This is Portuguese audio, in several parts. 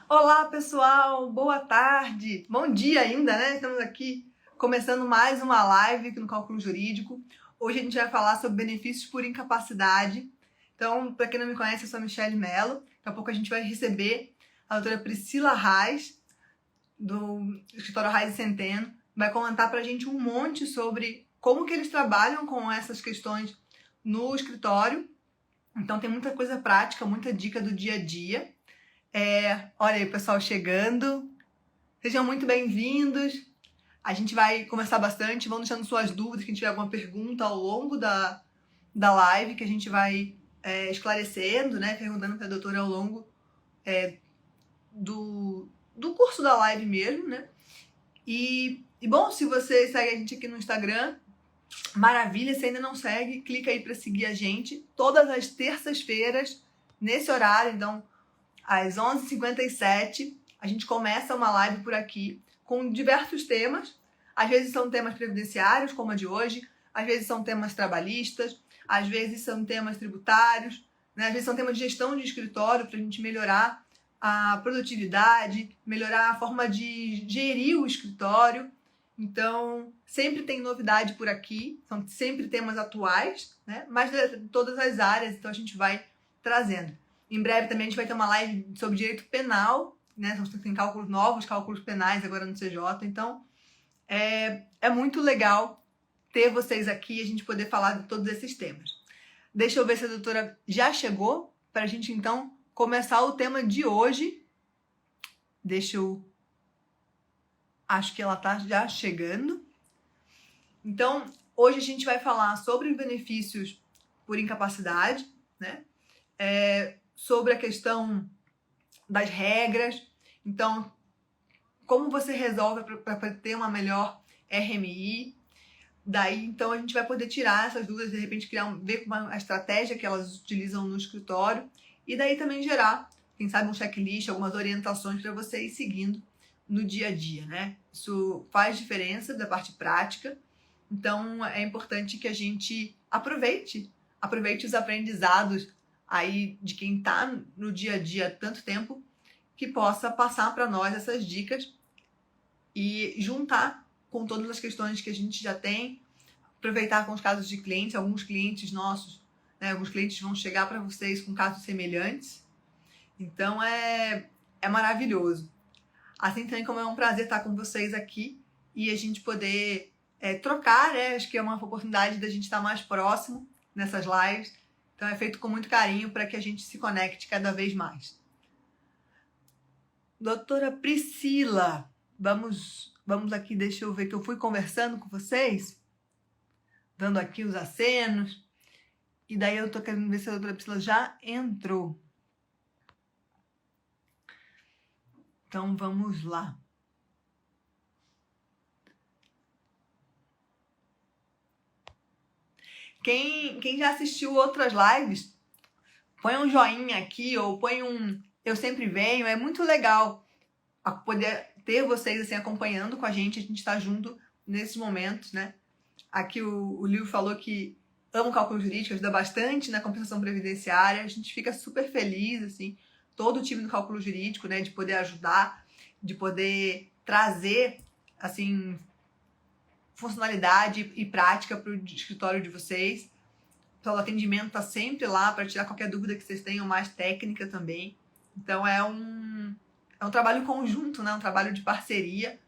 Olá, pessoal! Boa tarde! Bom dia ainda, né? Estamos aqui começando mais uma live aqui no Cálculo Jurídico. Hoje a gente vai falar sobre benefícios por incapacidade. Então, para quem não me conhece, eu sou a Michelle Mello. Daqui a pouco a gente vai receber a doutora Priscila Reis, do escritório Reis e Centeno. Vai comentar para a gente um monte sobre como que eles trabalham com essas questões no escritório. Então, tem muita coisa prática, muita dica do dia a dia. Olha aí o pessoal chegando. Sejam muito bem-vindos. A gente vai conversar bastante, vão deixando suas dúvidas, quem tiver alguma pergunta ao longo da live, que a gente vai esclarecendo, né? Perguntando para a doutora ao longo do curso da live mesmo, né? E bom, se você segue a gente aqui no Instagram, maravilha, se ainda não segue, clica aí para seguir a gente todas as terças-feiras, nesse horário, então às 11h57, a gente começa uma live por aqui com diversos temas. Às vezes são temas previdenciários, como a de hoje, às vezes são temas trabalhistas, às vezes são temas tributários, né? Às vezes são temas de gestão de escritório para a gente melhorar a produtividade, melhorar a forma de gerir o escritório. Então, sempre tem novidade por aqui, são sempre temas atuais, né? Mas de todas as áreas, então a gente vai trazendo. Em breve também a gente vai ter uma live sobre direito penal, né? Tem cálculos novos, cálculos penais agora no CJ. Então, é muito legal ter vocês aqui e a gente poder falar de todos esses temas. Deixa eu ver se a doutora já chegou para a gente, então, começar o tema de hoje. Acho que ela está já chegando. Então, hoje a gente vai falar sobre os benefícios por incapacidade, né? Sobre a questão das regras. Então, como você resolve para ter uma melhor RMI. Daí, então, a gente vai poder tirar essas dúvidas, de repente ver a estratégia que elas utilizam no escritório e daí também gerar, quem sabe, um checklist, algumas orientações para você ir seguindo no dia a dia, né? Isso faz diferença da parte prática, então é importante que a gente aproveite os aprendizados aí de quem está no dia a dia há tanto tempo, que possa passar para nós essas dicas e juntar com todas as questões que a gente já tem, aproveitar com os casos de clientes, alguns clientes nossos, né, alguns clientes vão chegar para vocês com casos semelhantes, então é maravilhoso. Assim também como é um prazer estar com vocês aqui e a gente poder trocar, né, acho que é uma oportunidade da gente estar mais próximo nessas lives, então é feito com muito carinho para que a gente se conecte cada vez mais. Doutora Priscila, vamos aqui, deixa eu ver que eu fui conversando com vocês, dando aqui os acenos, e daí eu tô querendo ver se a doutora Priscila já entrou. Então vamos lá. Quem já assistiu outras lives, põe um joinha aqui ou põe um eu sempre venho, é muito legal poder ter vocês assim acompanhando com a gente tá junto nesses momentos, né? Aqui o Lio falou que ama o cálculo jurídico, ajuda bastante na compensação previdenciária, a gente fica super feliz, assim, todo o time do cálculo jurídico, né, de poder ajudar, de poder trazer, assim, funcionalidade e prática para o escritório de vocês. Então, o atendimento está sempre lá para tirar qualquer dúvida que vocês tenham, mais técnica também. Então, é um trabalho conjunto, né? Um trabalho de parceria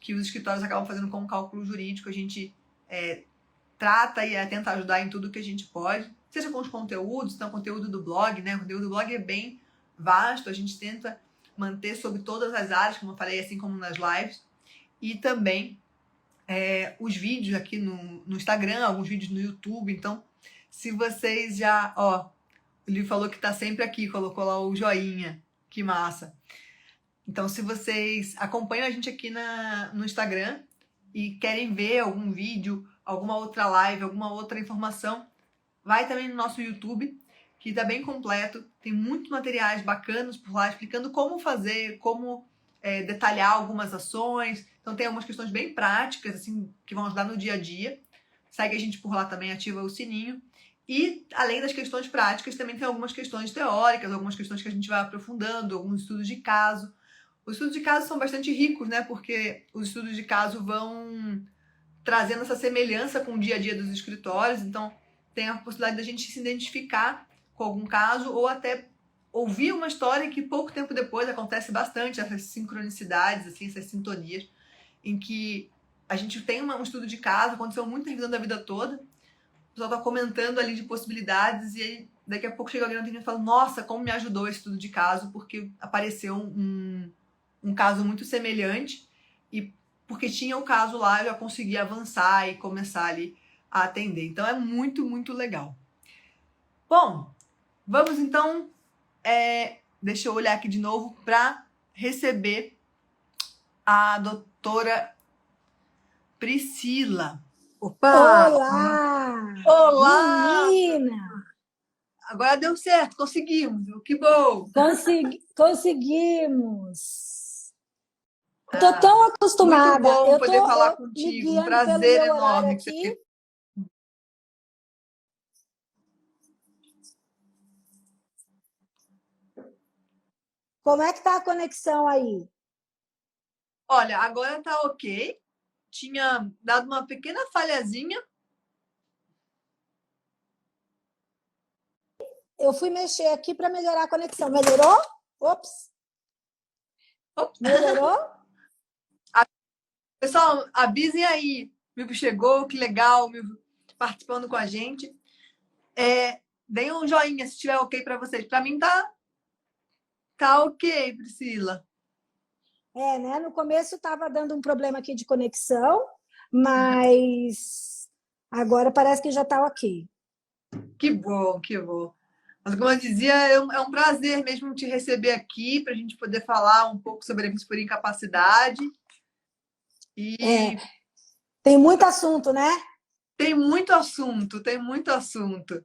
que os escritórios acabam fazendo com o cálculo jurídico. A gente trata e tenta ajudar em tudo que a gente pode, seja com os conteúdos, então conteúdo do blog, né? O conteúdo do blog é bem vasto, a gente tenta manter sobre todas as áreas, como eu falei, assim como nas lives, e também os vídeos aqui no Instagram, alguns vídeos no YouTube. Então, se vocês já, o Livio falou que tá sempre aqui, colocou lá o joinha, que massa. Então, se vocês acompanham a gente aqui no Instagram e querem ver algum vídeo, alguma outra live, alguma outra informação, vai também no nosso YouTube, que tá bem completo, tem muitos materiais bacanas por lá, explicando como fazer, como detalhar algumas ações. Então tem algumas questões bem práticas, assim, que vão ajudar no dia a dia. Segue a gente por lá também, ativa o sininho. E, além das questões práticas, também tem algumas questões teóricas, algumas questões que a gente vai aprofundando, alguns estudos de caso, Os estudos de caso são bastante ricos, né? Porque os estudos de caso vão trazendo essa semelhança com o dia a dia dos escritórios, então tem a possibilidade da gente se identificar com algum caso ou até ouvir uma história que pouco tempo depois acontece bastante, essas sincronicidades, assim, essas sintonias, em que a gente tem um estudo de caso, aconteceu muito na revisão da vida toda, o pessoal tá comentando ali de possibilidades e aí daqui a pouco chega alguém na frente e fala, nossa, como me ajudou esse estudo de caso, porque apareceu um caso muito semelhante e porque tinha o caso lá, eu já consegui avançar e começar ali a atender. Então é muito, muito legal. Bom, vamos então, deixa eu olhar aqui de novo para receber a doutora Priscila. Opa! Olá! Olá! Menina! Agora deu certo, conseguimos, que bom! Conseguimos! Estou tão Muito acostumada. bom Eu poder falar estou me contigo, um guiando pelo prazer meu horário enorme que você aqui. tem. Como é que está a conexão aí? Olha, agora tá ok. Tinha dado uma pequena falhazinha. Eu fui mexer aqui para melhorar a conexão. Melhorou? Ops! Melhorou? Pessoal, avisem aí. Milvio chegou, que legal, Milvio participando com a gente. Deem um joinha se estiver ok para vocês. Para mim tá ok, Priscila. Né? No começo estava dando um problema aqui de conexão, mas agora parece que já está ok. Que bom, que bom. Mas, como eu dizia, é um prazer mesmo te receber aqui para a gente poder falar um pouco sobre benefício por incapacidade. E tem muito assunto, né? tem muito assunto, tem muito assunto.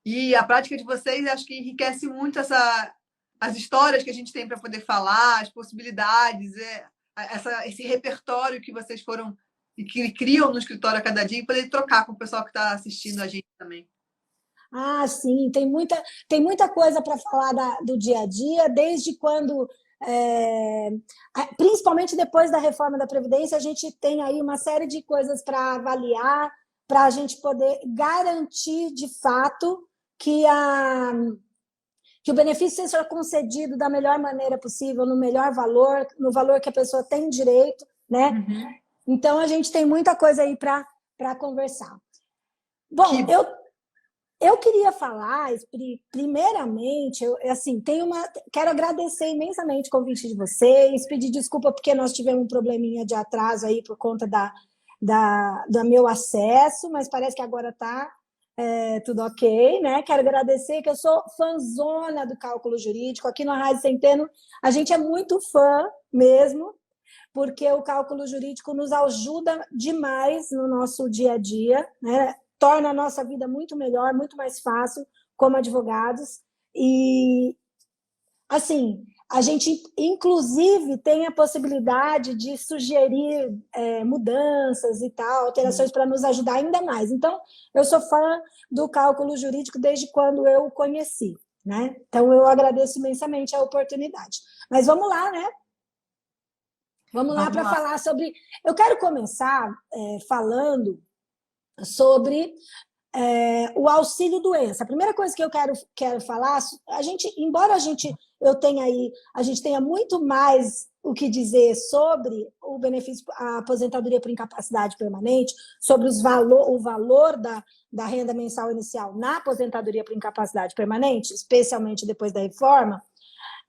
E a prática de vocês acho que enriquece muito as histórias que a gente tem para poder falar, as possibilidades, esse repertório que vocês foram e que criam no escritório a cada dia e poder trocar com o pessoal que está assistindo a gente também. Ah, sim, tem muita coisa para falar do dia a dia, desde quando, principalmente depois da reforma da Previdência, a gente tem aí uma série de coisas para avaliar, para a gente poder garantir de fato que, que o benefício seja concedido da melhor maneira possível, no melhor valor, no valor que a pessoa tem direito, né? Uhum. Então, a gente tem muita coisa aí para conversar. Bom, eu queria falar, primeiramente, assim, quero agradecer imensamente o convite de vocês, pedir desculpa porque nós tivemos um probleminha de atraso aí por conta do meu acesso, mas parece que agora está tudo ok, né? Quero agradecer que eu sou fãzona do cálculo jurídico. Aqui na Rádio Centeno, a gente é muito fã mesmo, porque o cálculo jurídico nos ajuda demais no nosso dia a dia, né? Torna a nossa vida muito melhor, muito mais fácil como advogados. E, assim, a gente, inclusive, tem a possibilidade de sugerir mudanças e tal, alterações para nos ajudar ainda mais. Então, eu sou fã do cálculo jurídico desde quando eu o conheci, né? Então, eu agradeço imensamente a oportunidade. Mas vamos lá, né? Vamos lá para falar sobre... Eu quero começar falando sobre o auxílio-doença. A primeira coisa que eu quero falar, embora a gente tenha muito mais o que dizer sobre o benefício, a aposentadoria por incapacidade permanente, sobre o valor da renda mensal inicial na aposentadoria por incapacidade permanente, especialmente depois da reforma,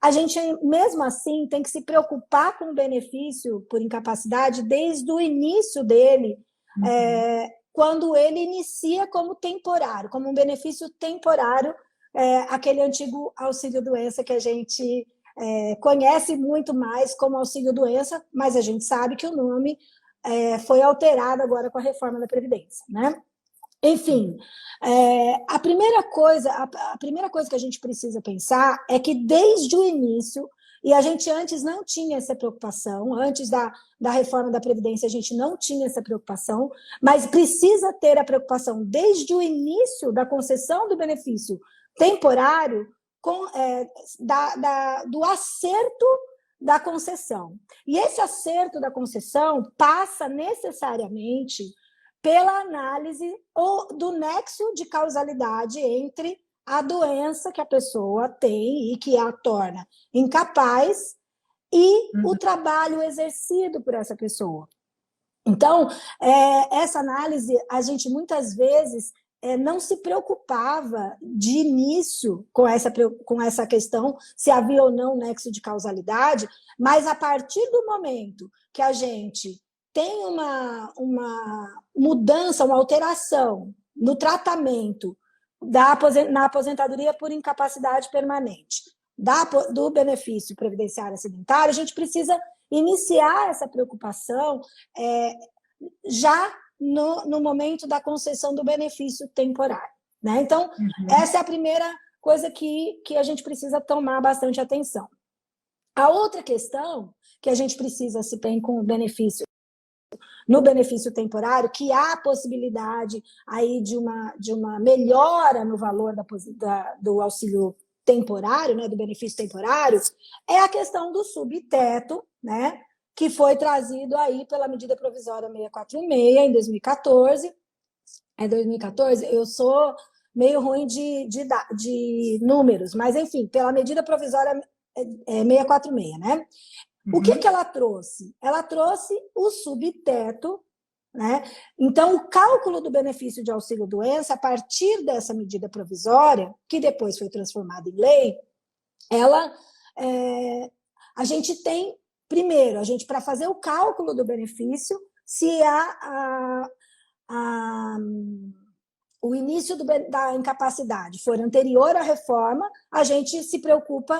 a gente, mesmo assim, tem que se preocupar com o benefício por incapacidade desde o início dele, quando ele inicia como temporário, como um benefício temporário, aquele antigo auxílio-doença que a gente conhece muito mais como auxílio-doença, mas a gente sabe que o nome foi alterado agora com a reforma da Previdência, né? Enfim, a primeira coisa que a gente precisa pensar é que desde o início, e a gente antes não tinha essa preocupação, antes da reforma da Previdência a gente não tinha essa preocupação, mas precisa ter a preocupação desde o início da concessão do benefício temporário do acerto da concessão. E esse acerto da concessão passa necessariamente pela análise do nexo de causalidade entre a doença que a pessoa tem e que a torna incapaz e o trabalho exercido por essa pessoa. Então, essa análise, a gente muitas vezes não se preocupava de início com essa questão, se havia ou não nexo de causalidade, mas a partir do momento que a gente tem uma mudança, uma alteração no tratamento na aposentadoria por incapacidade permanente, do benefício previdenciário acidentário, a gente precisa iniciar essa preocupação já no momento da concessão do benefício temporário. Né? Então, essa é a primeira coisa que a gente precisa tomar bastante atenção. A outra questão que a gente precisa se tem com o benefício, no benefício temporário, que há a possibilidade aí de uma melhora no valor do auxílio temporário, né, do benefício temporário, é a questão do subteto, né, que foi trazido aí pela medida provisória 646 em 2014. É 2014? Eu sou meio ruim de números, mas, enfim, pela medida provisória 646, né? O que ela trouxe? Ela trouxe o subteto, né? Então, o cálculo do benefício de auxílio-doença, a partir dessa medida provisória, que depois foi transformada em lei, a gente tem, primeiro, para fazer o cálculo do benefício, se o início da incapacidade for anterior à reforma, a gente se preocupa,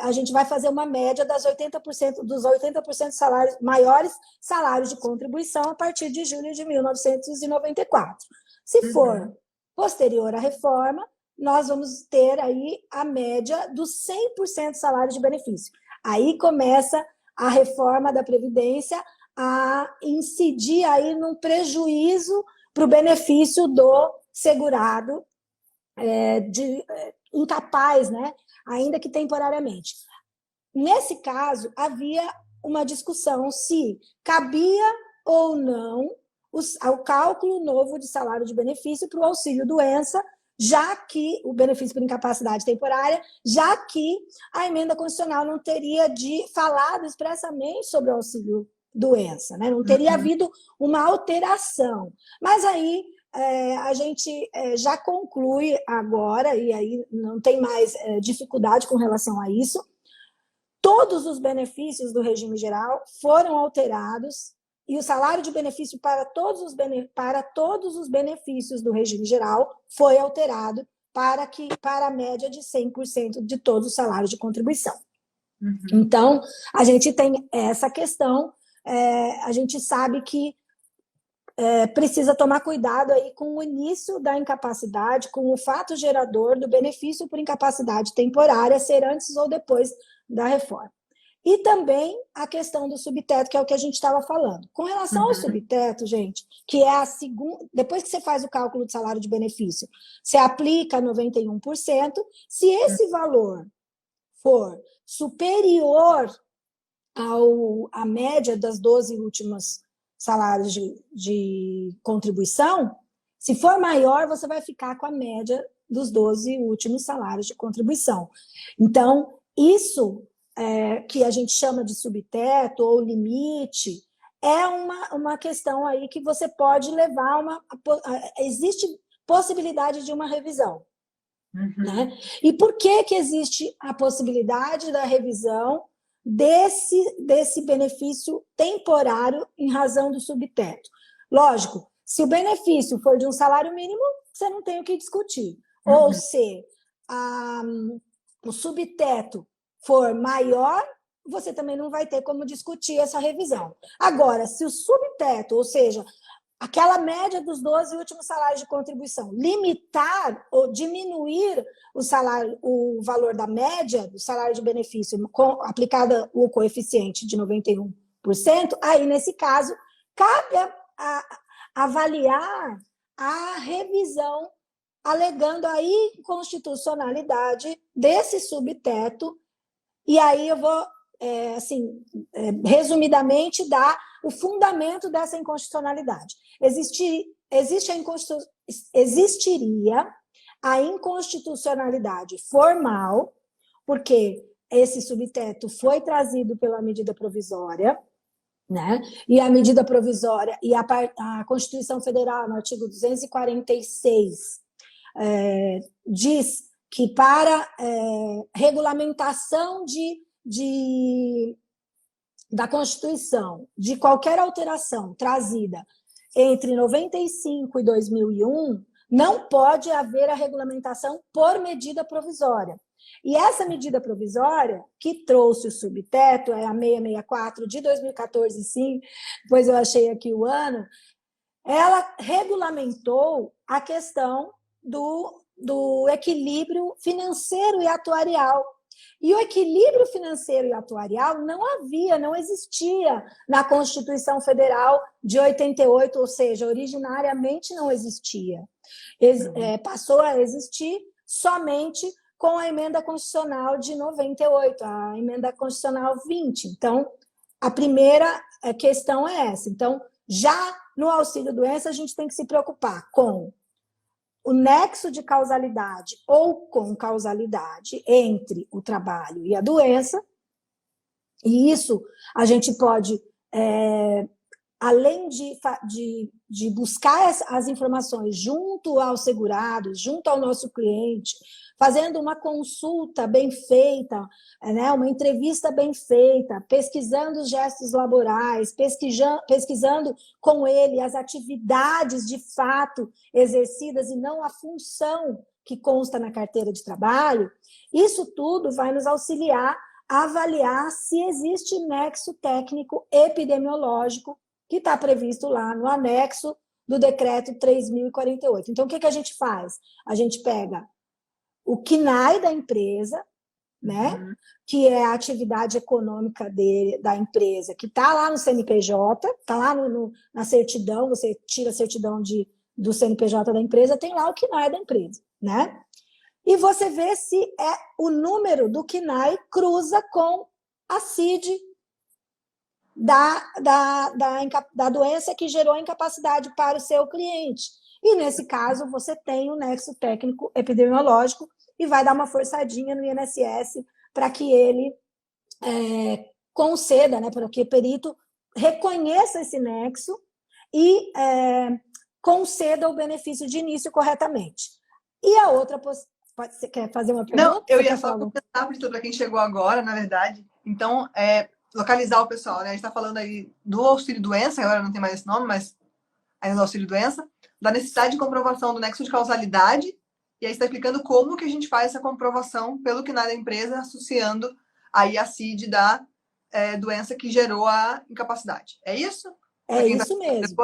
a gente vai fazer uma média dos 80% de salários, maiores salários de contribuição a partir de julho de 1994. Se for posterior à reforma, nós vamos ter aí a média dos 100% de salário de benefício. Aí começa a reforma da Previdência a incidir aí num prejuízo para o benefício do segurado incapaz, né? Ainda que temporariamente. Nesse caso, havia uma discussão se cabia ou não o cálculo novo de salário de benefício para o auxílio-doença, já que o benefício por incapacidade temporária, já que a emenda constitucional não teria falado expressamente sobre o auxílio-doença, né? Não teria havido uma alteração. Mas aí a gente já conclui agora, e aí não tem mais dificuldade com relação a isso, todos os benefícios do regime geral foram alterados e o salário de benefício para todos os benefícios do regime geral foi alterado para a média de 100% de todos os salários de contribuição. Então, a gente tem essa questão, a gente sabe que precisa tomar cuidado aí com o início da incapacidade, com o fato gerador do benefício por incapacidade temporária ser antes ou depois da reforma. E também a questão do subteto, que é o que a gente estava falando. Com relação ao subteto, gente, que é a segunda... Depois que você faz o cálculo de salário de benefício, você aplica 91%. Se esse valor for superior à média das 12 últimas salários de contribuição, se for maior, você vai ficar com a média dos 12 últimos salários de contribuição. Então, isso que a gente chama de subteto ou limite, é uma questão aí que você pode levar existe possibilidade de uma revisão. Né? E por que existe a possibilidade da revisão desse benefício temporário em razão do subteto? Lógico, se o benefício for de um salário mínimo, você não tem o que discutir. Ou se o subteto for maior, você também não vai ter como discutir essa revisão. Agora, se o subteto, ou seja, aquela média dos 12 últimos salários de contribuição, limitar ou diminuir o valor da média do salário de benefício aplicada o coeficiente de 91%, aí, nesse caso, cabe avaliar a revisão, alegando a inconstitucionalidade desse subteto. E aí eu vou assim, resumidamente, dar o fundamento dessa inconstitucionalidade. Existiria a inconstitucionalidade formal, porque esse subteto foi trazido pela medida provisória, né? E a medida provisória e a Constituição Federal, no artigo 246, diz que para regulamentação da Constituição, de qualquer alteração trazida entre 95 e 2001, não pode haver a regulamentação por medida provisória. E essa medida provisória, que trouxe o subteto, é a 664 de 2014, sim, depois eu achei aqui o ano, ela regulamentou a questão do equilíbrio financeiro e atuarial. E o equilíbrio financeiro e atuarial não existia na Constituição Federal de 88, ou seja, originariamente não existia. Passou a existir somente com a emenda constitucional de 98, a emenda constitucional 20. Então, a primeira questão é essa. Então, já no auxílio-doença, a gente tem que se preocupar com o nexo de causalidade ou com causalidade entre o trabalho e a doença, e isso a gente pode, além de buscar as informações junto ao segurado, junto ao nosso cliente, fazendo uma consulta bem feita, né, uma entrevista bem feita, pesquisando os gestos laborais, pesquisando com ele as atividades de fato exercidas e não a função que consta na carteira de trabalho, isso tudo vai nos auxiliar a avaliar se existe nexo técnico epidemiológico que está previsto lá no anexo do decreto 3.048. Então, o que a gente faz? A gente pega o CNAE da empresa, né, que é a atividade econômica da empresa, que está lá no CNPJ, está lá na certidão, você tira a certidão do CNPJ da empresa, tem lá o CNAE da empresa, né? E você vê se o número do CNAE cruza com a CID da doença que gerou a incapacidade para o seu cliente. E, nesse caso, você tem o nexo técnico epidemiológico e vai dar uma forçadinha no INSS para que ele conceda, né, para que o perito reconheça esse nexo e conceda o benefício de início corretamente. E a outra você quer fazer uma pergunta? Não, eu ia só comentar para quem chegou agora, na verdade. Então, localizar o pessoal, né? A gente está falando aí do auxílio-doença, agora não tem mais esse nome, mas ainda do auxílio-doença, da necessidade de comprovação do nexo de causalidade, e aí está explicando como que a gente faz essa comprovação pelo CNAE da empresa, associando aí a CID da doença que gerou a incapacidade. É isso? É isso mesmo.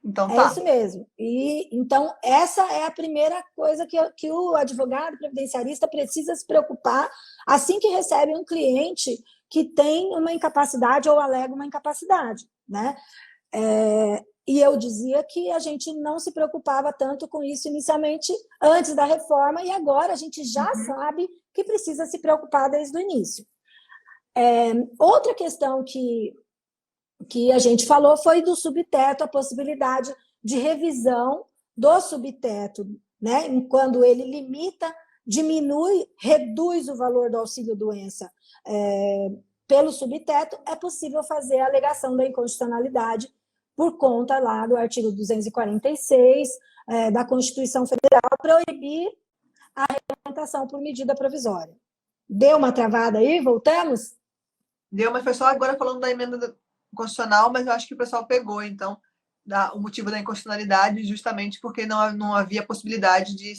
Então, tá. É isso mesmo. E, então, essa é a primeira coisa que o advogado previdenciarista precisa se preocupar assim que recebe um cliente que tem uma incapacidade ou alega uma incapacidade, né? E eu dizia que a gente não se preocupava tanto com isso inicialmente antes da reforma, e agora a gente já sabe que precisa se preocupar desde o início. Outra questão que a gente falou foi do subteto, a possibilidade de revisão do subteto, né? Quando ele limita, diminui, reduz o valor do auxílio-doença pelo subteto, é possível fazer a alegação da inconstitucionalidade por conta lá do artigo 246 da Constituição Federal, proibir a regulamentação por medida provisória. Deu uma travada aí? Voltamos? Deu, mas foi só agora falando da emenda constitucional, mas eu acho que o pessoal pegou, então, o motivo da inconstitucionalidade, justamente porque não havia possibilidade de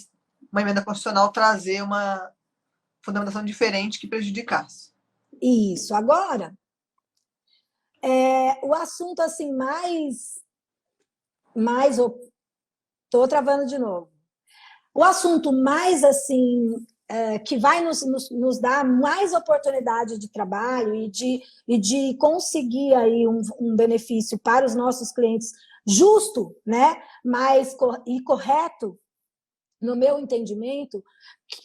uma emenda constitucional trazer uma fundamentação diferente que prejudicasse. Isso. Agora, o assunto assim estou travando de novo. O assunto mais assim que vai nos dar mais oportunidade de trabalho e de conseguir aí um benefício para os nossos clientes justo, né, e correto, no meu entendimento,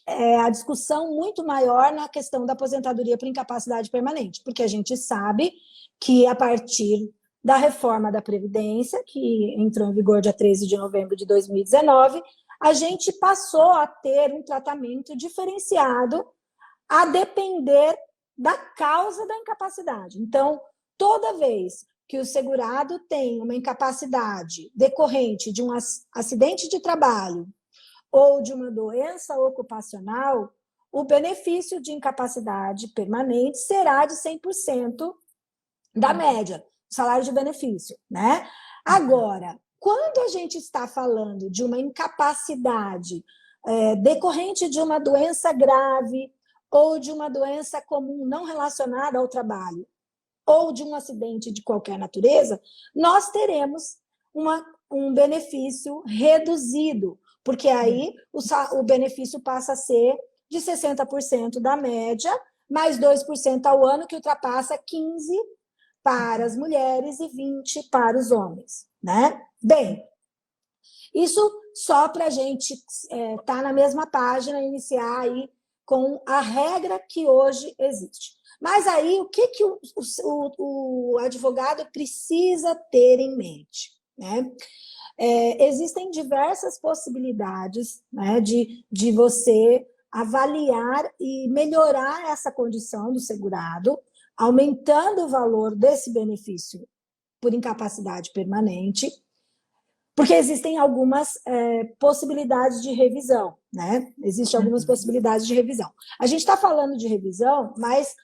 é a discussão muito maior na questão da aposentadoria por incapacidade permanente, porque a gente sabe que a partir da reforma da Previdência, que entrou em vigor dia 13 de novembro de 2019, a gente passou a ter um tratamento diferenciado a depender da causa da incapacidade. Então, toda vez que o segurado tem uma incapacidade decorrente de um acidente de trabalho ou de uma doença ocupacional, o benefício de incapacidade permanente será de 100% da média do salário de benefício, né? Agora, quando a gente está falando de uma incapacidade decorrente de uma doença grave ou de uma doença comum não relacionada ao trabalho, ou de um acidente de qualquer natureza, nós teremos um benefício reduzido, porque aí o benefício passa a ser de 60% da média, mais 2% ao ano, que ultrapassa 15% para as mulheres e 20% para os homens, né? Bem, isso só para a gente estar na mesma página, iniciar aí com a regra que hoje existe. Mas aí, o que o advogado precisa ter em mente, né? Existem diversas possibilidades, né, de você avaliar e melhorar essa condição do segurado, aumentando o valor desse benefício por incapacidade permanente, porque existem algumas possibilidades de revisão, né? Existem algumas possibilidades de revisão. A gente está falando de revisão, mas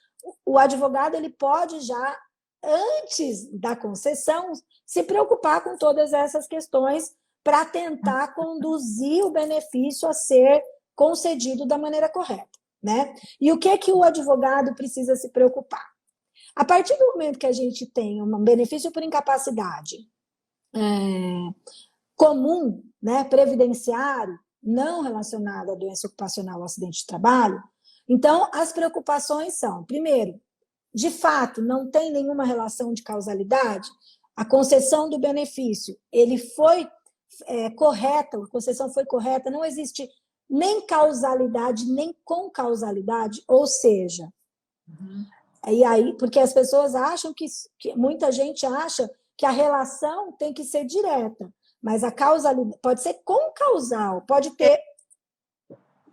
o advogado ele pode já, antes da concessão, se preocupar com todas essas questões para tentar conduzir o benefício a ser concedido da maneira correta, né? E o que o advogado precisa se preocupar? A partir do momento que a gente tem um benefício por incapacidade comum, né, previdenciário, não relacionado à doença ocupacional ou acidente de trabalho, então as preocupações são, primeiro, de fato, não tem nenhuma relação de causalidade, a concessão do benefício, ele foi correta, a concessão foi correta, não existe nem causalidade, nem concausalidade, ou seja, e aí, porque as pessoas acham que muita gente acha que a relação tem que ser direta, mas a causalidade pode ser concausal, pode ter.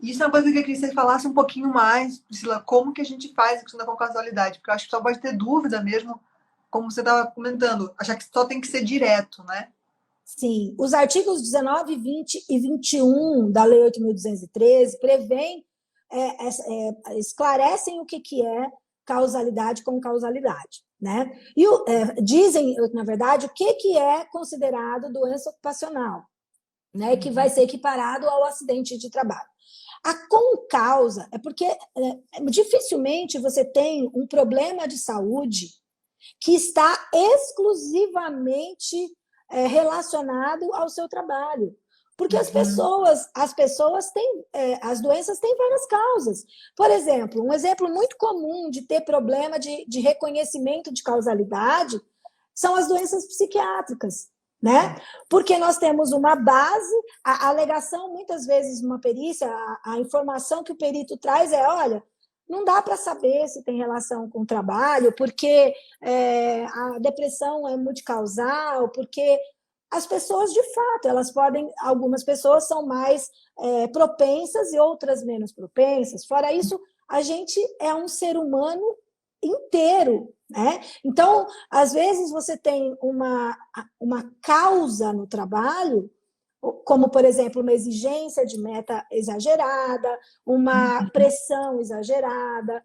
Isso é uma coisa que eu queria que você falasse um pouquinho mais, Priscila, como que a gente faz a questão da concausalidade, porque eu acho que só pode ter dúvida mesmo, como você estava comentando, achar que só tem que ser direto, né? Sim, os artigos 19, 20 e 21 da Lei 8.213 prevêem, esclarecem o que é causalidade com causalidade, né? E dizem, na verdade, o que é considerado doença ocupacional, né? Que vai ser equiparado ao acidente de trabalho. A concausa é porque dificilmente você tem um problema de saúde que está exclusivamente relacionado ao seu trabalho. Porque as pessoas têm, as doenças têm várias causas. Por exemplo, um exemplo muito comum de ter problema de reconhecimento de causalidade são as doenças psiquiátricas, né? Porque nós temos uma base, a alegação, muitas vezes, numa perícia, a informação que o perito traz é, olha, não dá para saber se tem relação com o trabalho, porque a depressão é multicausal, porque as pessoas, de fato, elas podem, algumas pessoas são mais propensas e outras menos propensas. Fora isso, a gente é um ser humano inteiro, né? Então, às vezes você tem uma causa no trabalho, como, por exemplo, uma exigência de meta exagerada, uma pressão exagerada,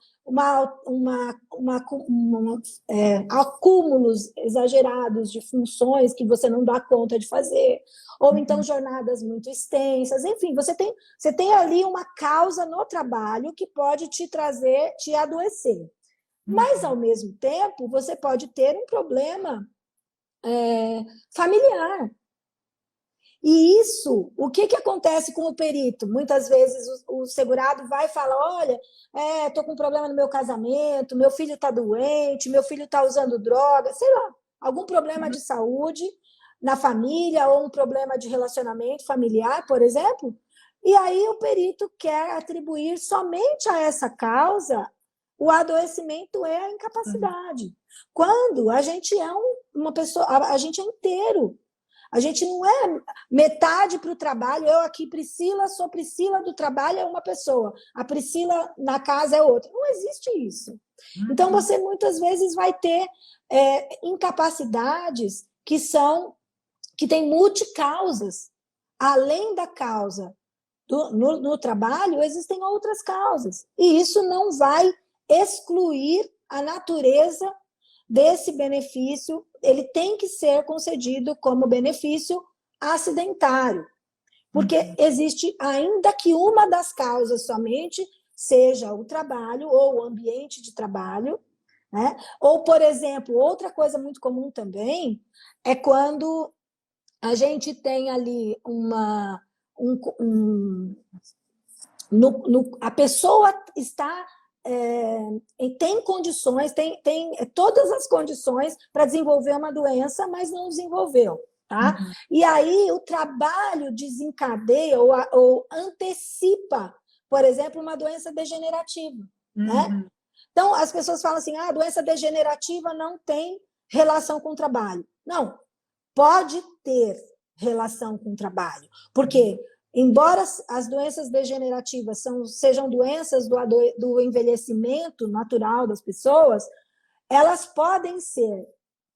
acúmulos exagerados de funções que você não dá conta de fazer, ou então jornadas muito extensas, enfim, você tem ali uma causa no trabalho que pode te adoecer. Mas, ao mesmo tempo, você pode ter um problema familiar. E isso, o que acontece com o perito? Muitas vezes o segurado vai e fala, olha, estou com um problema no meu casamento, meu filho está doente, meu filho está usando droga, sei lá, algum problema de saúde na família ou um problema de relacionamento familiar, por exemplo, E aí o perito quer atribuir somente a essa causa o adoecimento e a incapacidade. Quando a gente é uma pessoa, a gente é inteiro. A gente não é metade para o trabalho, eu aqui, Priscila, sou Priscila do trabalho, é uma pessoa, a Priscila na casa é outra. Não existe isso. Então, você muitas vezes vai ter incapacidades que têm multicausas. Além da causa no trabalho, existem outras causas. E isso não vai excluir a natureza desse benefício, ele tem que ser concedido como benefício acidentário, porque existe, ainda que uma das causas somente seja o trabalho ou o ambiente de trabalho, né? Ou, por exemplo, outra coisa muito comum também é quando a gente tem ali a pessoa está tem condições, tem todas as condições para desenvolver uma doença, mas não desenvolveu. Tá? E aí o trabalho desencadeia ou antecipa, por exemplo, uma doença degenerativa. Né? Então, as pessoas falam assim, a doença degenerativa não tem relação com o trabalho. Não, pode ter relação com o trabalho, porque embora as doenças degenerativas sejam doenças do envelhecimento natural das pessoas, elas podem ser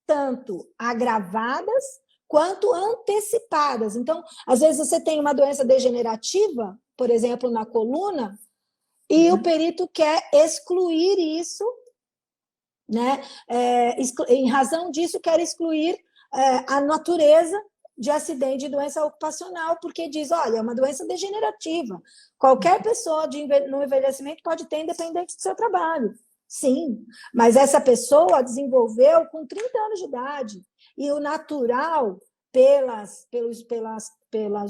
tanto agravadas quanto antecipadas. Então, às vezes você tem uma doença degenerativa, por exemplo, na coluna, e o perito quer excluir isso, né? Em razão disso, quer excluir a natureza de acidente de doença ocupacional, porque diz, olha, é uma doença degenerativa. Qualquer pessoa no envelhecimento pode ter, independente do seu trabalho. Sim, mas essa pessoa desenvolveu com 30 anos de idade. E o natural, pelos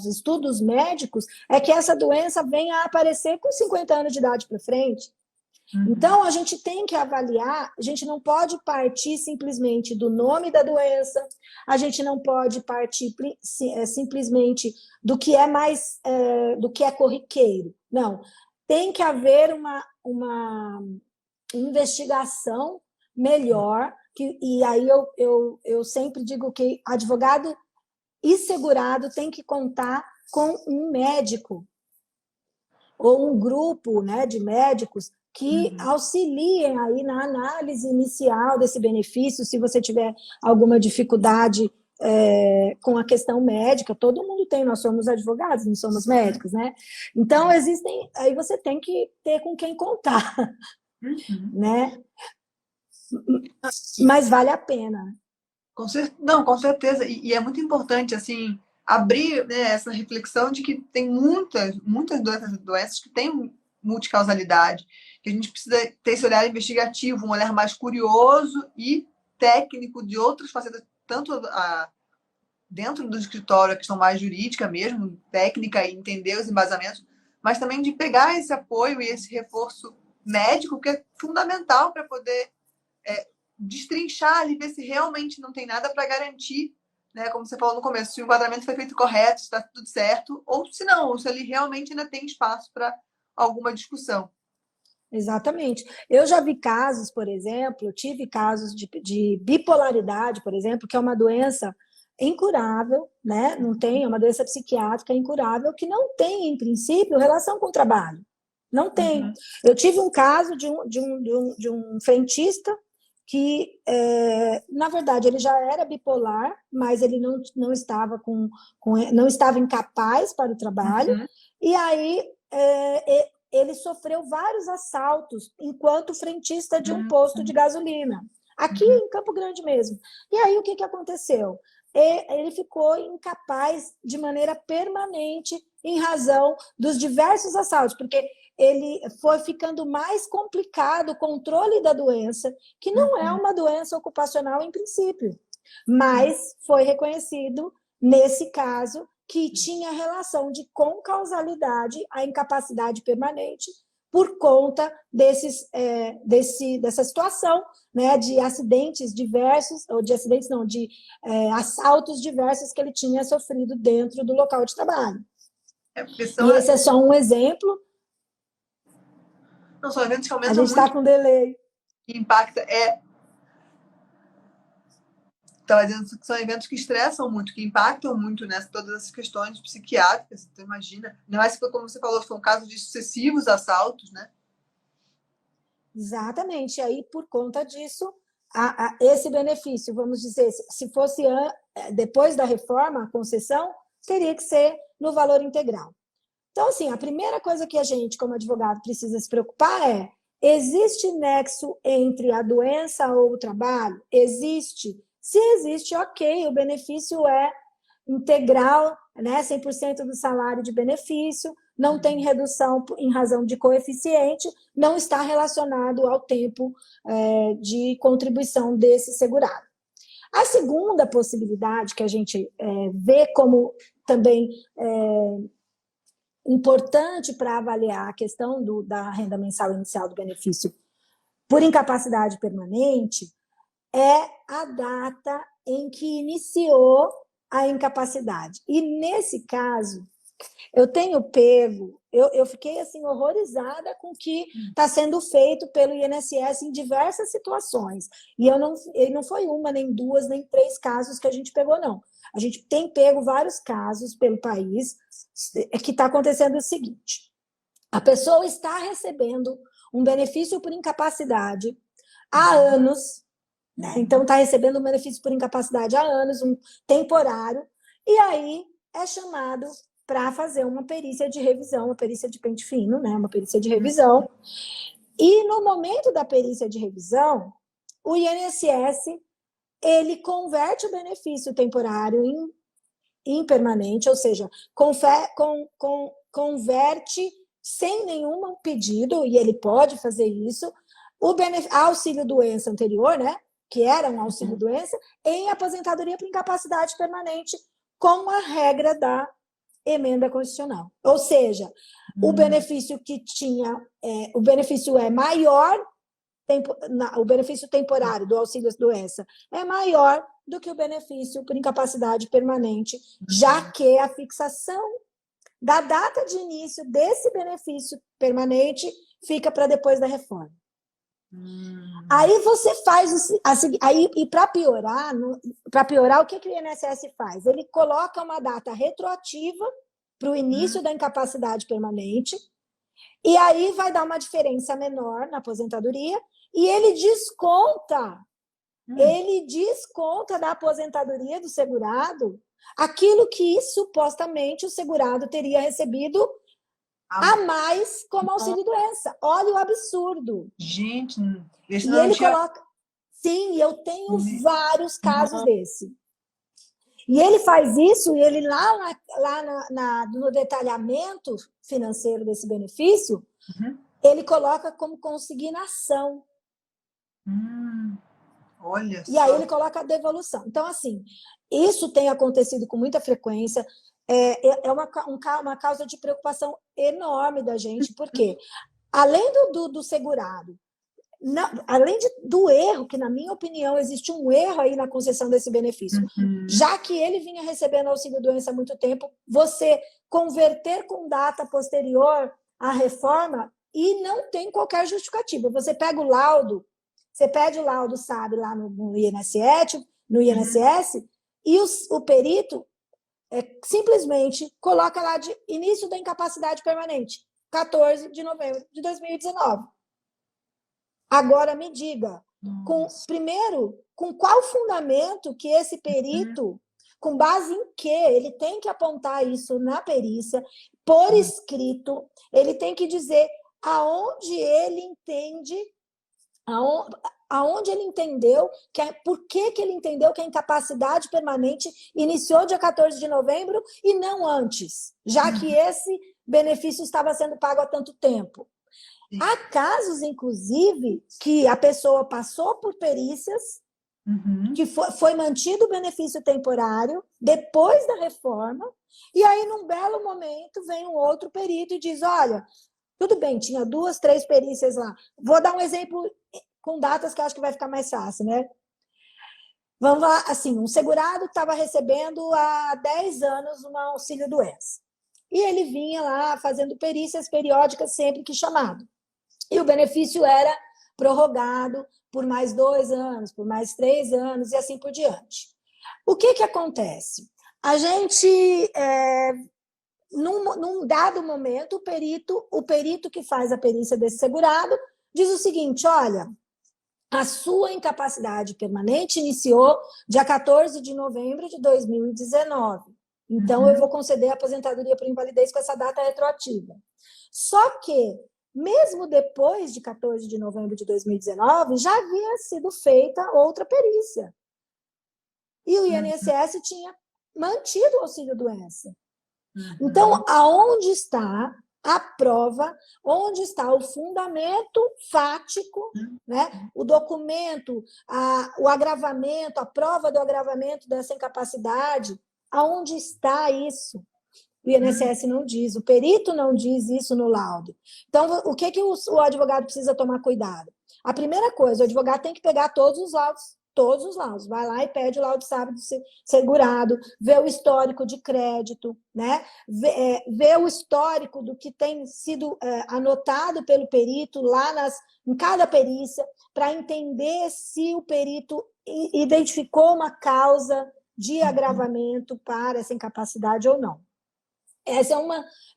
estudos médicos, é que essa doença venha a aparecer com 50 anos de idade para frente. Então, a gente tem que avaliar, a gente não pode partir simplesmente do nome da doença, a gente não pode partir simplesmente do que é mais, do que é corriqueiro. Não, tem que haver uma investigação melhor, e aí eu sempre digo que advogado e segurado tem que contar com um médico ou um grupo, né, de médicos que auxiliem aí na análise inicial desse benefício, se você tiver alguma dificuldade com a questão médica, todo mundo tem, nós somos advogados, não somos médicos, né? Então, aí você tem que ter com quem contar, né? Mas vale a pena. Não, com certeza, e é muito importante, assim, abrir, né, essa reflexão de que tem muitas doenças que têm multicausalidade, que a gente precisa ter esse olhar investigativo, um olhar mais curioso e técnico de outras facetas, tanto dentro do escritório, a questão mais jurídica mesmo, técnica, e entender os embasamentos, mas também de pegar esse apoio e esse reforço médico, que é fundamental para poder destrinchar ali, ver se realmente não tem nada para garantir, né, como você falou no começo, se o enquadramento foi feito correto, se está tudo certo, ou se não, ou se ali realmente ainda tem espaço para alguma discussão. Exatamente. Eu já vi casos, por exemplo, tive casos de bipolaridade, por exemplo, que é uma doença incurável, né? Não tem, é uma doença psiquiátrica incurável que não tem, em princípio, relação com o trabalho. Não tem. Eu tive um caso de um frentista que, na verdade, ele já era bipolar, mas ele não estava não estava incapaz para o trabalho, e aí ele sofreu vários assaltos enquanto frentista de um posto de gasolina, aqui em Campo Grande mesmo. E aí o que aconteceu? Ele ficou incapaz de maneira permanente em razão dos diversos assaltos, porque ele foi ficando mais complicado o controle da doença, que não é uma doença ocupacional em princípio, mas foi reconhecido, nesse caso, que tinha relação de concausalidade à incapacidade permanente por conta dessa situação, né, de acidentes diversos, ou de acidentes não, de assaltos diversos que ele tinha sofrido dentro do local de trabalho. Porque E esse é só um exemplo. não, são eventos que A aumentam gente está muito, com delay. que impacta. Estava dizendo que são eventos que estressam muito, que impactam muito, né? Todas essas questões psiquiátricas, você imagina. Não é como você falou, são casos de sucessivos assaltos, né? Exatamente. E aí, por conta disso, esse benefício, vamos dizer, se fosse depois da reforma, a concessão, teria que ser no valor integral. Então, assim, a primeira coisa que a gente, como advogado, precisa se preocupar é: existe nexo entre a doença ou o trabalho? Existe. Se existe, ok, o benefício é integral, né, 100% do salário de benefício, não tem redução em razão de coeficiente, não está relacionado ao tempo de contribuição desse segurado. A segunda possibilidade que a gente vê como também importante para avaliar a questão da renda mensal inicial do benefício por incapacidade permanente é a data em que iniciou a incapacidade. E, nesse caso, eu tenho pego, eu fiquei assim horrorizada com o que está sendo feito pelo INSS em diversas situações. E não foi uma, nem duas, nem três casos que a gente pegou, não. A gente tem pego vários casos pelo país que está acontecendo o seguinte: a pessoa está recebendo um benefício por incapacidade há anos, né? Então está recebendo um benefício por incapacidade há anos, um temporário, e aí é chamado para fazer uma perícia de revisão, uma perícia de pente fino, né? Uma perícia de revisão. E no momento da perícia de revisão, o INSS ele converte o benefício temporário em permanente, ou seja, converte sem nenhum pedido, e ele pode fazer isso, o auxílio-doença anterior, né, que era um auxílio-doença, em aposentadoria por incapacidade permanente, com a regra da emenda constitucional. Ou seja, o benefício que tinha, o benefício é maior, o benefício temporário do auxílio-doença é maior do que o benefício por incapacidade permanente, já que a fixação da data de início desse benefício permanente fica para depois da reforma. Aí você faz aí, e para piorar, o que o INSS faz? Ele coloca uma data retroativa para o início da incapacidade permanente, e aí vai dar uma diferença menor na aposentadoria, e ele desconta da aposentadoria do segurado aquilo que supostamente o segurado teria recebido a mais como auxílio-doença. Olha o absurdo. Gente, e ele coloca... Sim, eu tenho vários casos desse. E ele faz isso, e ele no detalhamento financeiro desse benefício, ele coloca como consignação. Olha e aí ele coloca a devolução. Então, assim, isso tem acontecido com muita frequência, é uma causa de preocupação enorme da gente, porque além do segurado, além do erro, que na minha opinião existe um erro aí na concessão desse benefício, já que ele vinha recebendo auxílio-doença há muito tempo, você converter com data posterior à reforma e não tem qualquer justificativa. Você pega o laudo, você pede o laudo, sabe, lá no INSS, e o perito simplesmente coloca lá de início da incapacidade permanente, 14 de novembro de 2019. Agora me diga, primeiro, com qual fundamento que esse perito, com base em que ele tem que apontar isso na perícia, por escrito, ele tem que dizer aonde ele entende, aonde ele entendeu, por que ele entendeu que a incapacidade permanente iniciou dia 14 de novembro e não antes, já que esse benefício estava sendo pago há tanto tempo. Há casos, inclusive, que a pessoa passou por perícias, que foi mantido o benefício temporário depois da reforma, e aí, num belo momento, vem um outro perito e diz: olha, tudo bem, tinha 2, 3 perícias lá. Vou dar um exemplo com datas que eu acho que vai ficar mais fácil, né? Vamos lá, assim, um segurado estava recebendo há 10 anos um auxílio-doença. e ele vinha lá fazendo perícias periódicas sempre que chamado. E o benefício era prorrogado por mais 2 anos, por mais 3 anos e assim por diante. O que acontece? A gente, num dado momento, o perito que faz a perícia desse segurado diz o seguinte: olha, a sua incapacidade permanente iniciou dia 14 de novembro de 2019. Então, eu vou conceder a aposentadoria por invalidez com essa data retroativa. Só que, mesmo depois de 14 de novembro de 2019, já havia sido feita outra perícia. E o INSS tinha mantido o auxílio-doença. Então, aonde está a prova, onde está o fundamento fático, né? O documento, o agravamento, a prova do agravamento dessa incapacidade, aonde está isso? O INSS não diz, o perito não diz isso no laudo. Então, o que o advogado precisa tomar cuidado? A primeira coisa, o advogado tem que pegar todos os laudos, vai lá e pede o laudo sábio do segurado, vê o histórico de crédito, né? Vê o histórico do que tem sido anotado pelo perito lá em cada perícia, para entender se o perito identificou uma causa de agravamento para essa incapacidade ou não. Essa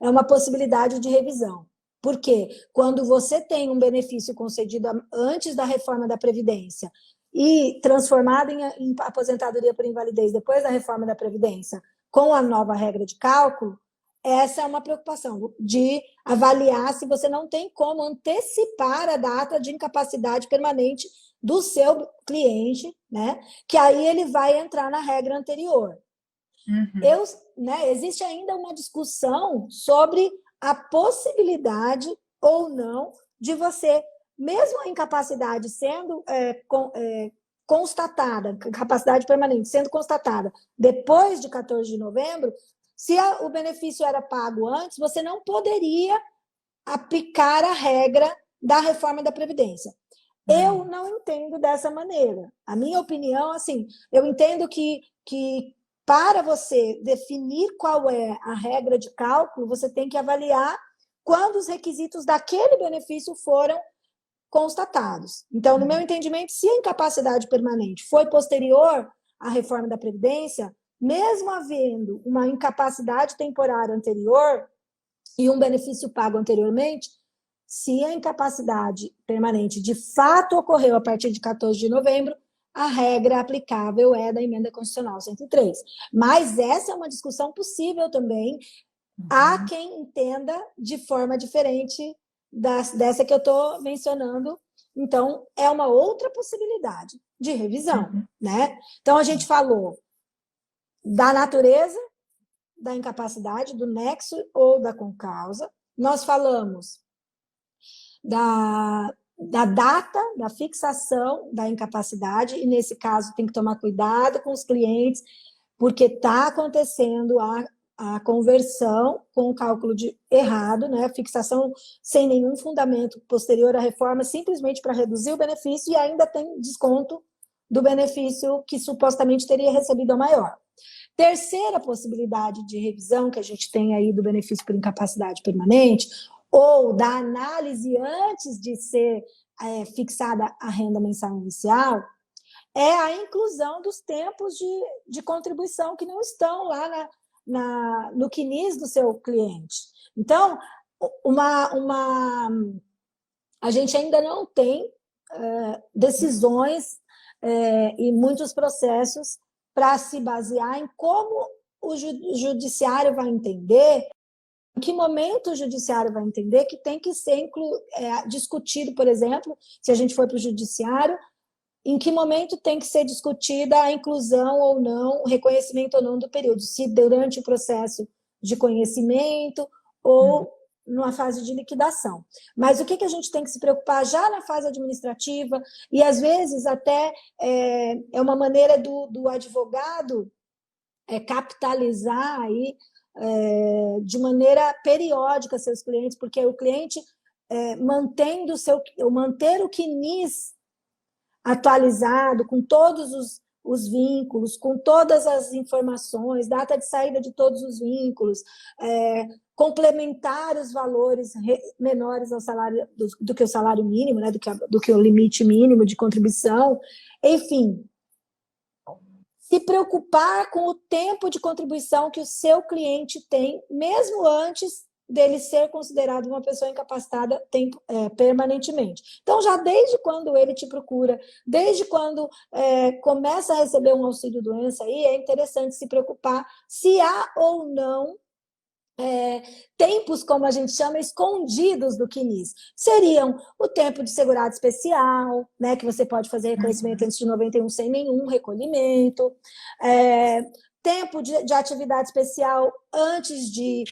é uma possibilidade de revisão. Por quê? Quando você tem um benefício concedido antes da reforma da Previdência e transformado em aposentadoria por invalidez depois da reforma da Previdência, com a nova regra de cálculo, essa é uma preocupação de avaliar se você não tem como antecipar a data de incapacidade permanente do seu cliente, né? Que aí ele vai entrar na regra anterior. Existe ainda uma discussão sobre a possibilidade ou não de você, mesmo a incapacidade sendo constatada, capacidade permanente sendo constatada depois de 14 de novembro, se o benefício era pago antes, você não poderia aplicar a regra da reforma da Previdência. Eu não entendo dessa maneira. A minha opinião, assim, eu entendo que para você definir qual é a regra de cálculo, você tem que avaliar quando os requisitos daquele benefício foram constatados. Então, no meu entendimento, se a incapacidade permanente foi posterior à reforma da Previdência, mesmo havendo uma incapacidade temporária anterior e um benefício pago anteriormente, se a incapacidade permanente de fato ocorreu a partir de 14 de novembro, a regra aplicável é da Emenda Constitucional 103. Mas essa é uma discussão possível também. Há quem entenda de forma diferente dessa que eu estou mencionando. Então, é uma outra possibilidade de revisão, né? Então, a gente falou da natureza da incapacidade, do nexo ou da concausa. Nós falamos da data, da fixação da incapacidade, e nesse caso tem que tomar cuidado com os clientes, porque está acontecendo a conversão com o cálculo errado, né? A fixação sem nenhum fundamento posterior à reforma, simplesmente para reduzir o benefício, e ainda tem desconto do benefício que supostamente teria recebido a maior. Terceira possibilidade de revisão que a gente tem aí do benefício por incapacidade permanente, ou da análise antes de ser fixada a renda mensal inicial, é a inclusão dos tempos de contribuição que não estão lá no CNIS do seu cliente. Então, a gente ainda não tem decisões e muitos processos para se basear em como o judiciário vai entender. Em que momento o judiciário vai entender que tem que ser discutido, por exemplo, se a gente for para o judiciário, em que momento tem que ser discutida a inclusão ou não, o reconhecimento ou não do período, se durante o processo de conhecimento ou numa fase de liquidação. Mas o que a gente tem que se preocupar já na fase administrativa, e às vezes até é uma maneira do advogado capitalizar aí, de maneira periódica seus clientes, porque o cliente manter o CNIS atualizado, com todos os vínculos, com todas as informações, data de saída de todos os vínculos, complementar os valores menores ao salário do que o salário mínimo, né, do que o limite mínimo de contribuição, enfim, se preocupar com o tempo de contribuição que o seu cliente tem, mesmo antes dele ser considerado uma pessoa incapacitada permanentemente. Então, já desde quando ele te procura, desde quando começa a receber um auxílio-doença, aí é interessante se preocupar se há ou não tempos, como a gente chama, escondidos do CNIS. Seriam o tempo de segurado especial, né, que você pode fazer reconhecimento antes de 91 sem nenhum recolhimento, tempo de atividade especial antes de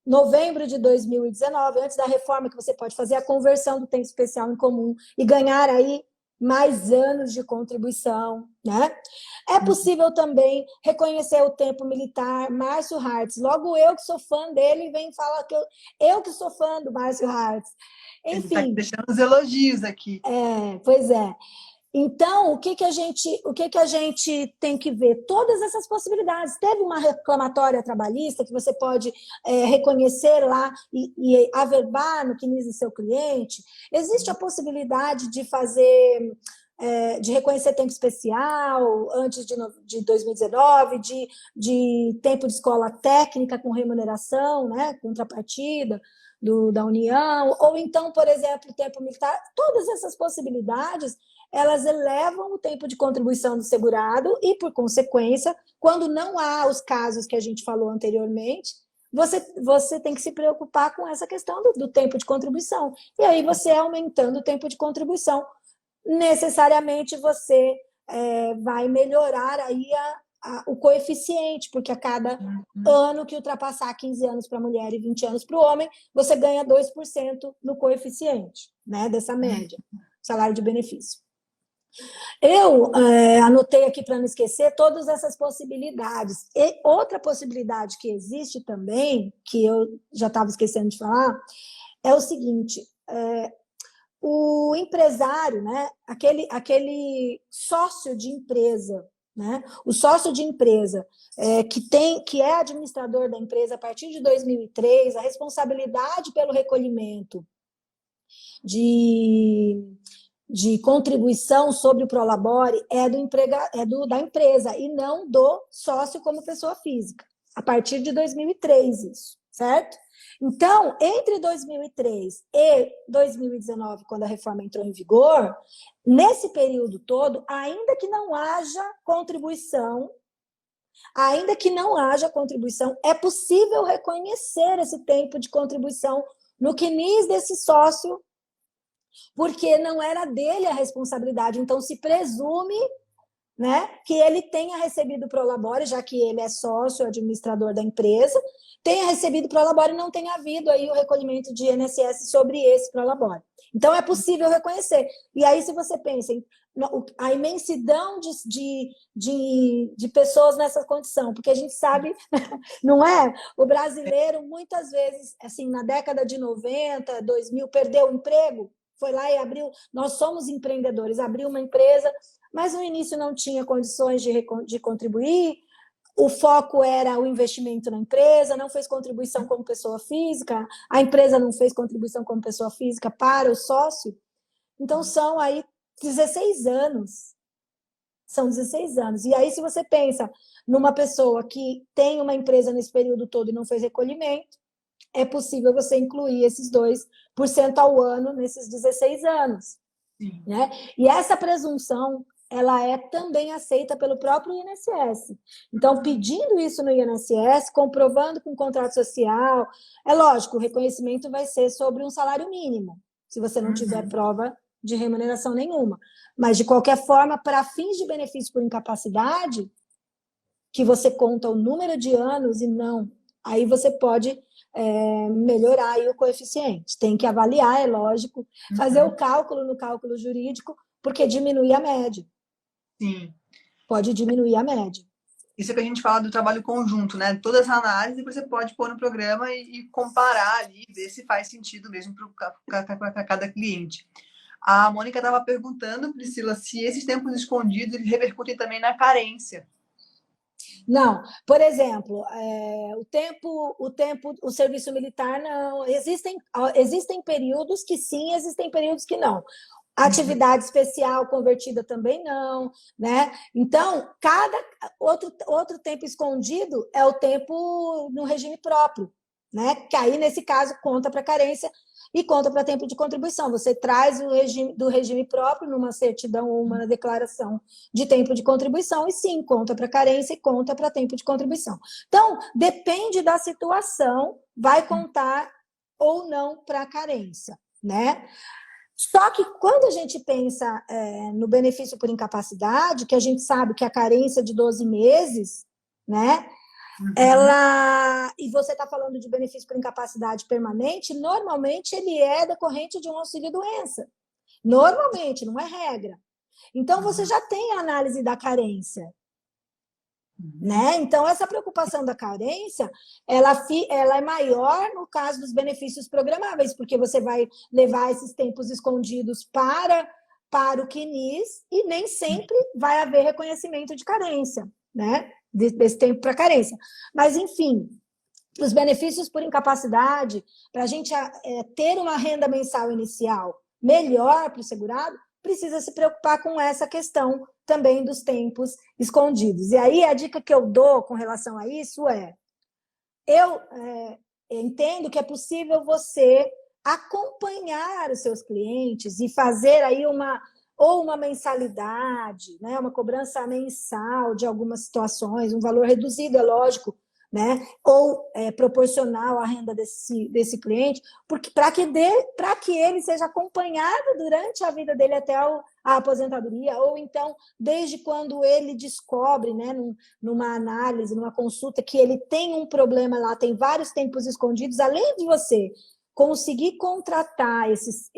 novembro de 2019, antes da reforma, que você pode fazer a conversão do tempo especial em comum e ganhar aí mais anos de contribuição, né? É possível também reconhecer o tempo militar. Márcio Hartz, logo eu que sou fã dele, vem falar que eu que sou fã do Márcio Hartz. Enfim. Ele está deixando os elogios aqui. Pois é. Então, o que a gente tem que ver? Todas essas possibilidades. Teve uma reclamatória trabalhista que você pode reconhecer lá e averbar no CNIS do seu cliente. Existe a possibilidade de fazer, de reconhecer tempo especial antes de 2019, de tempo de escola técnica com remuneração, né, contrapartida da União, ou então, por exemplo, tempo militar. Todas essas possibilidades, elas elevam o tempo de contribuição do segurado e, por consequência, quando não há os casos que a gente falou anteriormente, você tem que se preocupar com essa questão do tempo de contribuição. E aí, você aumentando o tempo de contribuição, necessariamente você vai melhorar aí o coeficiente, porque a cada ano que ultrapassar 15 anos para a mulher e 20 anos para o homem, você ganha 2% no coeficiente, né, dessa média, salário de benefício. Eu anotei aqui para não esquecer todas essas possibilidades. E outra possibilidade que existe também, que eu já estava esquecendo de falar, é o seguinte: o empresário, né, aquele sócio de empresa, né, o sócio de empresa que é administrador da empresa a partir de 2003, a responsabilidade pelo recolhimento de contribuição sobre o Prolabore da empresa e não do sócio como pessoa física, a partir de 2003, isso, certo? Então, entre 2003 e 2019, quando a reforma entrou em vigor, nesse período todo, ainda que não haja contribuição, é possível reconhecer esse tempo de contribuição no CNIS desse sócio, porque não era dele a responsabilidade. Então, se presume, né, que ele tenha recebido o Prolabore, já que ele é sócio, administrador da empresa, tenha recebido o Prolabore e não tenha havido aí o recolhimento de INSS sobre esse Prolabore. Então, é possível reconhecer. E aí, se você pensa em a imensidão de pessoas nessa condição, porque a gente sabe, não é? O brasileiro, muitas vezes, assim, na década de 90, 2000, perdeu o emprego, foi lá e abriu. Nós somos empreendedores, abriu uma empresa, mas no início não tinha condições de contribuir, o foco era o investimento na empresa, não fez contribuição como pessoa física, a empresa não fez contribuição como pessoa física para o sócio. Então, são aí 16 anos. São 16 anos. E aí, se você pensa numa pessoa que tem uma empresa nesse período todo e não fez recolhimento, é possível você incluir esses 2% ao ano nesses 16 anos. Né? E essa presunção, ela é também aceita pelo próprio INSS. Então, pedindo isso no INSS, comprovando com contrato social, é lógico, o reconhecimento vai ser sobre um salário mínimo, se você não tiver prova de remuneração nenhuma. Mas, de qualquer forma, para fins de benefício por incapacidade, que você conta o número de anos e não, aí você pode melhorar aí o coeficiente. Tem que avaliar, é lógico, fazer o cálculo no cálculo jurídico, porque diminui a média. Sim. Pode diminuir a média. Isso é que a gente fala do trabalho conjunto, né? Toda essa análise você pode pôr no programa e comparar ali, ver se faz sentido mesmo para cada cliente. A Mônica estava perguntando, Priscila, se esses tempos escondidos eles repercutem também na carência. Não, por exemplo, o serviço militar não. Existem períodos que sim, existem períodos que não. Atividade especial convertida também não, né? Então, cada outro tempo escondido é o tempo no regime próprio, né? Que aí, nesse caso, conta para carência e conta para tempo de contribuição. Você traz o regime do regime próprio numa certidão ou uma declaração de tempo de contribuição e sim, conta para carência e conta para tempo de contribuição. Então, depende da situação, vai contar ou não para carência, né? Só que quando a gente pensa no benefício por incapacidade, que a gente sabe que a carência de 12 meses, né? E você está falando de benefício por incapacidade permanente, normalmente ele é decorrente de um auxílio-doença. Normalmente, não é regra. Então, você já tem a análise da carência. Né? Então, essa preocupação da carência, ela é maior no caso dos benefícios programáveis, porque você vai levar esses tempos escondidos para o CNIS e nem sempre vai haver reconhecimento de carência, né? Desse tempo para carência. Mas, enfim, os benefícios por incapacidade, para a gente ter uma renda mensal inicial melhor para o segurado, precisa se preocupar com essa questão também dos tempos escondidos. E aí a dica que eu dou com relação a isso eu entendo que é possível você acompanhar os seus clientes e fazer aí uma mensalidade, né, uma cobrança mensal de algumas situações, um valor reduzido, é lógico, né? Ou proporcional à renda desse cliente, porque para que ele seja acompanhado durante a vida dele até a aposentadoria, ou então desde quando ele descobre, né, numa análise, numa consulta, que ele tem um problema lá, tem vários tempos escondidos, além de você conseguir contratar esses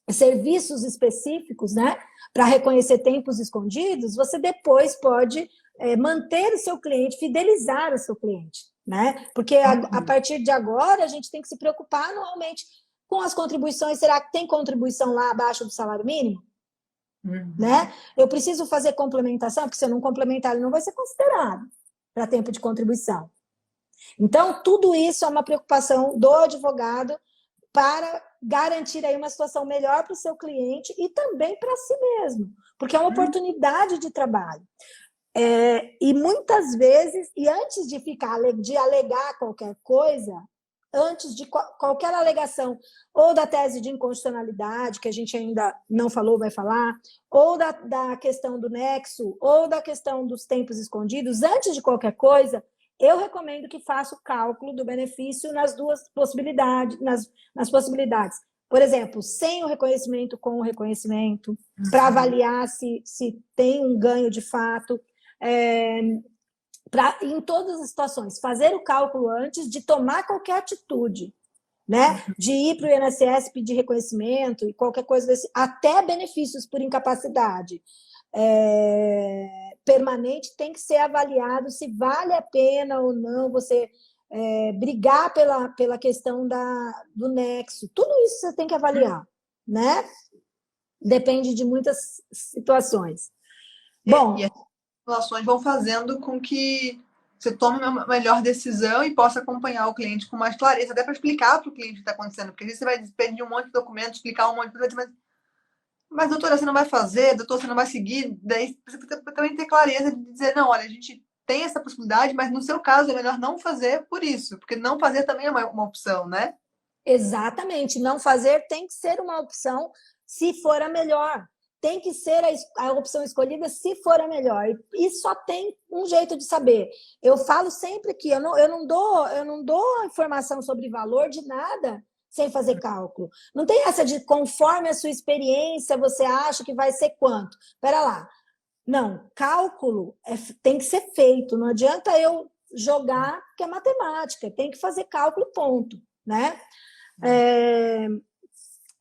serviços específicos, né, para reconhecer tempos escondidos, você depois pode manter o seu cliente, fidelizar o seu cliente, né? Porque a partir de agora a gente tem que se preocupar anualmente com as contribuições. Será que tem contribuição lá abaixo do salário mínimo? Né? Eu preciso fazer complementação, porque se eu não complementar, ele não vai ser considerado para tempo de contribuição. Então, tudo isso é uma preocupação do advogado para garantir aí uma situação melhor para o seu cliente e também para si mesmo, porque é uma oportunidade de trabalho. E muitas vezes, e antes de alegar qualquer coisa, antes de qualquer alegação, ou da tese de inconstitucionalidade, que a gente ainda não falou, vai falar, ou da questão do nexo, ou da questão dos tempos escondidos, antes de qualquer coisa, eu recomendo que faça o cálculo do benefício nas duas possibilidades, nas possibilidades. Por exemplo, sem o reconhecimento, com o reconhecimento, para avaliar se tem um ganho de fato. Em todas as situações, fazer o cálculo antes de tomar qualquer atitude, né? De ir para o INSS pedir reconhecimento e qualquer coisa desse, até benefícios por incapacidade permanente tem que ser avaliado se vale a pena ou não você brigar pela questão do nexo. Tudo isso você tem que avaliar, né? Depende de muitas situações. Bom, relações vão fazendo com que você tome uma melhor decisão e possa acompanhar o cliente com mais clareza, até para explicar para o cliente o que está acontecendo, porque às vezes você vai pedir um monte de documentos, explicar um monte de coisa, mas doutora, você não vai fazer, doutor, você não vai seguir, daí você também ter clareza de dizer, não, olha, a gente tem essa possibilidade, mas no seu caso é melhor não fazer por isso, porque não fazer também é uma opção, né? Exatamente, não fazer tem que ser uma opção se for a melhor. Tem que ser a opção escolhida se for a melhor. E só tem um jeito de saber. Eu falo sempre que eu não dou informação sobre valor de nada sem fazer cálculo. Não tem essa de conforme a sua experiência, você acha que vai ser quanto. Espera lá. Não, cálculo tem que ser feito. Não adianta eu jogar, que é matemática. Tem que fazer cálculo, ponto. Né?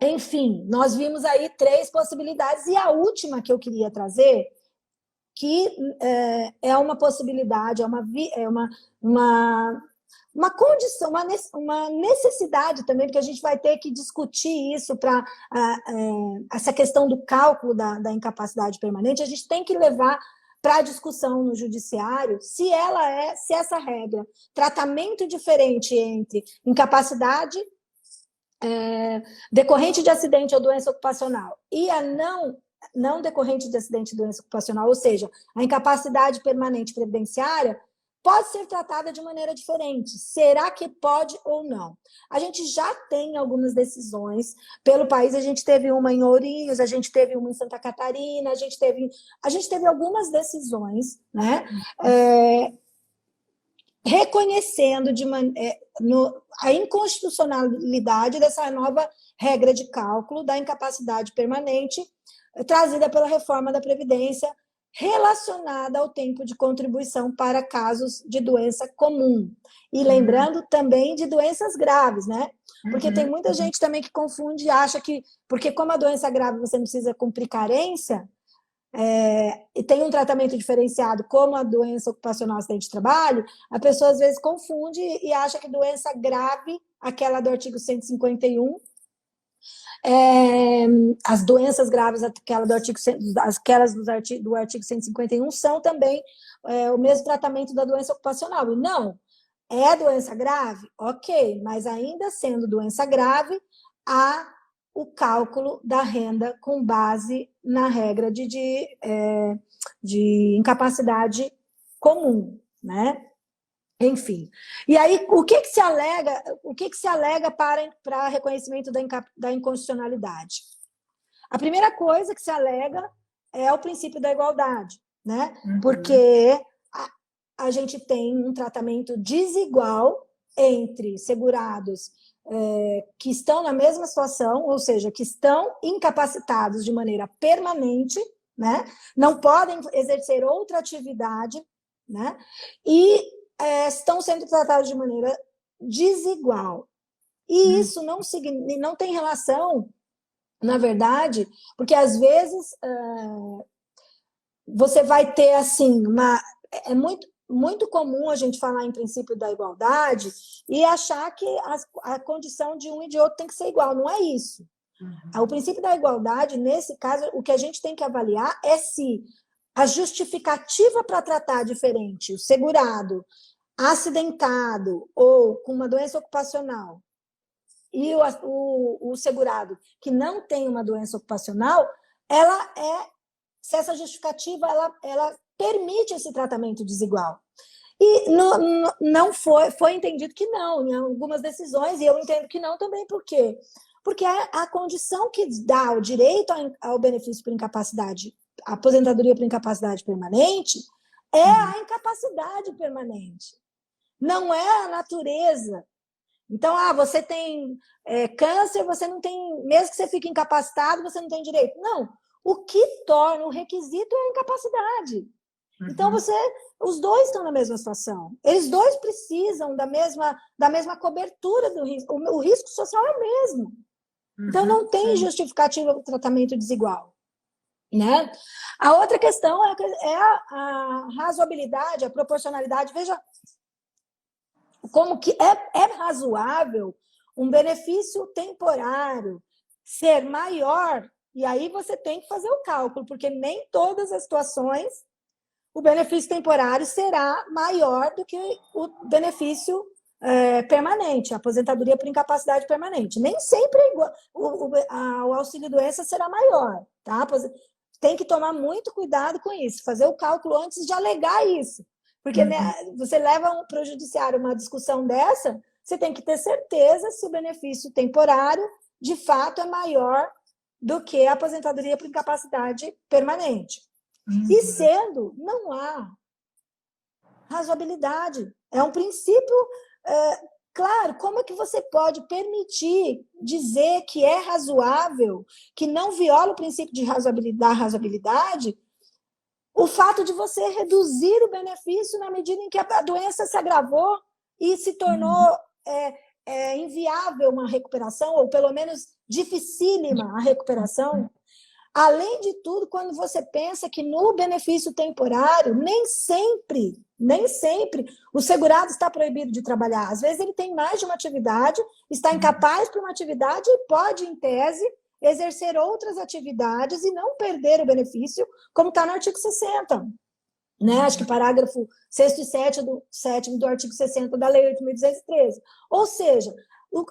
Enfim, nós vimos aí 3 possibilidades, e a última que eu queria trazer, que é uma possibilidade, uma condição, uma necessidade também, porque a gente vai ter que discutir isso para essa questão do cálculo da incapacidade permanente, a gente tem que levar para a discussão no judiciário se essa regra, tratamento diferente entre incapacidade decorrente de acidente ou doença ocupacional e a não decorrente de acidente e doença ocupacional, ou seja, a incapacidade permanente previdenciária, pode ser tratada de maneira diferente. Será que pode ou não? A gente já tem algumas decisões pelo país, a gente teve uma em Ourinhos, a gente teve uma em Santa Catarina, a gente teve algumas decisões, né? Reconhecendo a inconstitucionalidade dessa nova regra de cálculo da incapacidade permanente trazida pela reforma da Previdência relacionada ao tempo de contribuição para casos de doença comum. E lembrando também de doenças graves, né? Porque tem muita gente também que confunde e acha que, porque como a doença grave você não precisa cumprir carência, e tem um tratamento diferenciado como a doença ocupacional acidente de trabalho, a pessoa às vezes confunde e acha que doença grave, aquela do artigo 151, as doenças graves, aquelas do artigo 151, são também o mesmo tratamento da doença ocupacional. E não, é doença grave? Ok, mas ainda sendo doença grave, há o cálculo da renda com base na regra de incapacidade comum, né? Enfim. E aí, o que se alega para reconhecimento da inconstitucionalidade? A primeira coisa que se alega é o princípio da igualdade, né? Porque a gente tem um tratamento desigual entre segurados que estão na mesma situação, ou seja, que estão incapacitados de maneira permanente, né? Não podem exercer outra atividade, né? E estão sendo tratados de maneira desigual. E isso não tem relação, na verdade, porque às vezes você vai ter assim é muito comum a gente falar em princípio da igualdade e achar que a condição de um e de outro tem que ser igual. Não é isso. O princípio da igualdade, nesse caso, o que a gente tem que avaliar é se a justificativa para tratar diferente o segurado acidentado ou com uma doença ocupacional e o segurado que não tem uma doença ocupacional, se essa justificativa ela permite esse tratamento desigual. E não foi entendido que não, em algumas decisões, e eu entendo que não também, por quê? Porque a condição que dá o direito ao benefício por incapacidade, a aposentadoria por incapacidade permanente, é a incapacidade permanente, não é a natureza. Então, você tem câncer, você não tem, mesmo que você fique incapacitado, você não tem direito. Não, o que torna o requisito é a incapacidade. Então, os dois estão na mesma situação. Eles dois precisam da mesma cobertura do risco. O risco social é o mesmo. Então, não tem justificativa para o tratamento desigual, né? A outra questão é a razoabilidade, a proporcionalidade. Veja como que é razoável um benefício temporário ser maior, e aí você tem que fazer o cálculo, porque nem todas as situações o benefício temporário será maior do que o benefício permanente, a aposentadoria por incapacidade permanente. Nem sempre é igual, o auxílio-doença será maior, tá? Tem que tomar muito cuidado com isso, fazer o cálculo antes de alegar isso. Porque você leva para o judiciário uma discussão dessa, você tem que ter certeza se o benefício temporário, de fato, é maior do que a aposentadoria por incapacidade permanente. E sendo, não há razoabilidade. É um princípio... claro, como é que você pode permitir dizer que é razoável, que não viola o princípio da razoabilidade, o fato de você reduzir o benefício na medida em que a doença se agravou e se tornou inviável uma recuperação, ou pelo menos dificílima a recuperação? Além de tudo, quando você pensa que no benefício temporário, nem sempre o segurado está proibido de trabalhar. Às vezes ele tem mais de uma atividade, está incapaz para uma atividade e pode, em tese, exercer outras atividades e não perder o benefício, como está no artigo 60. Né? Acho que parágrafo 6º e 7º do artigo 60 da Lei 8.213. Ou seja,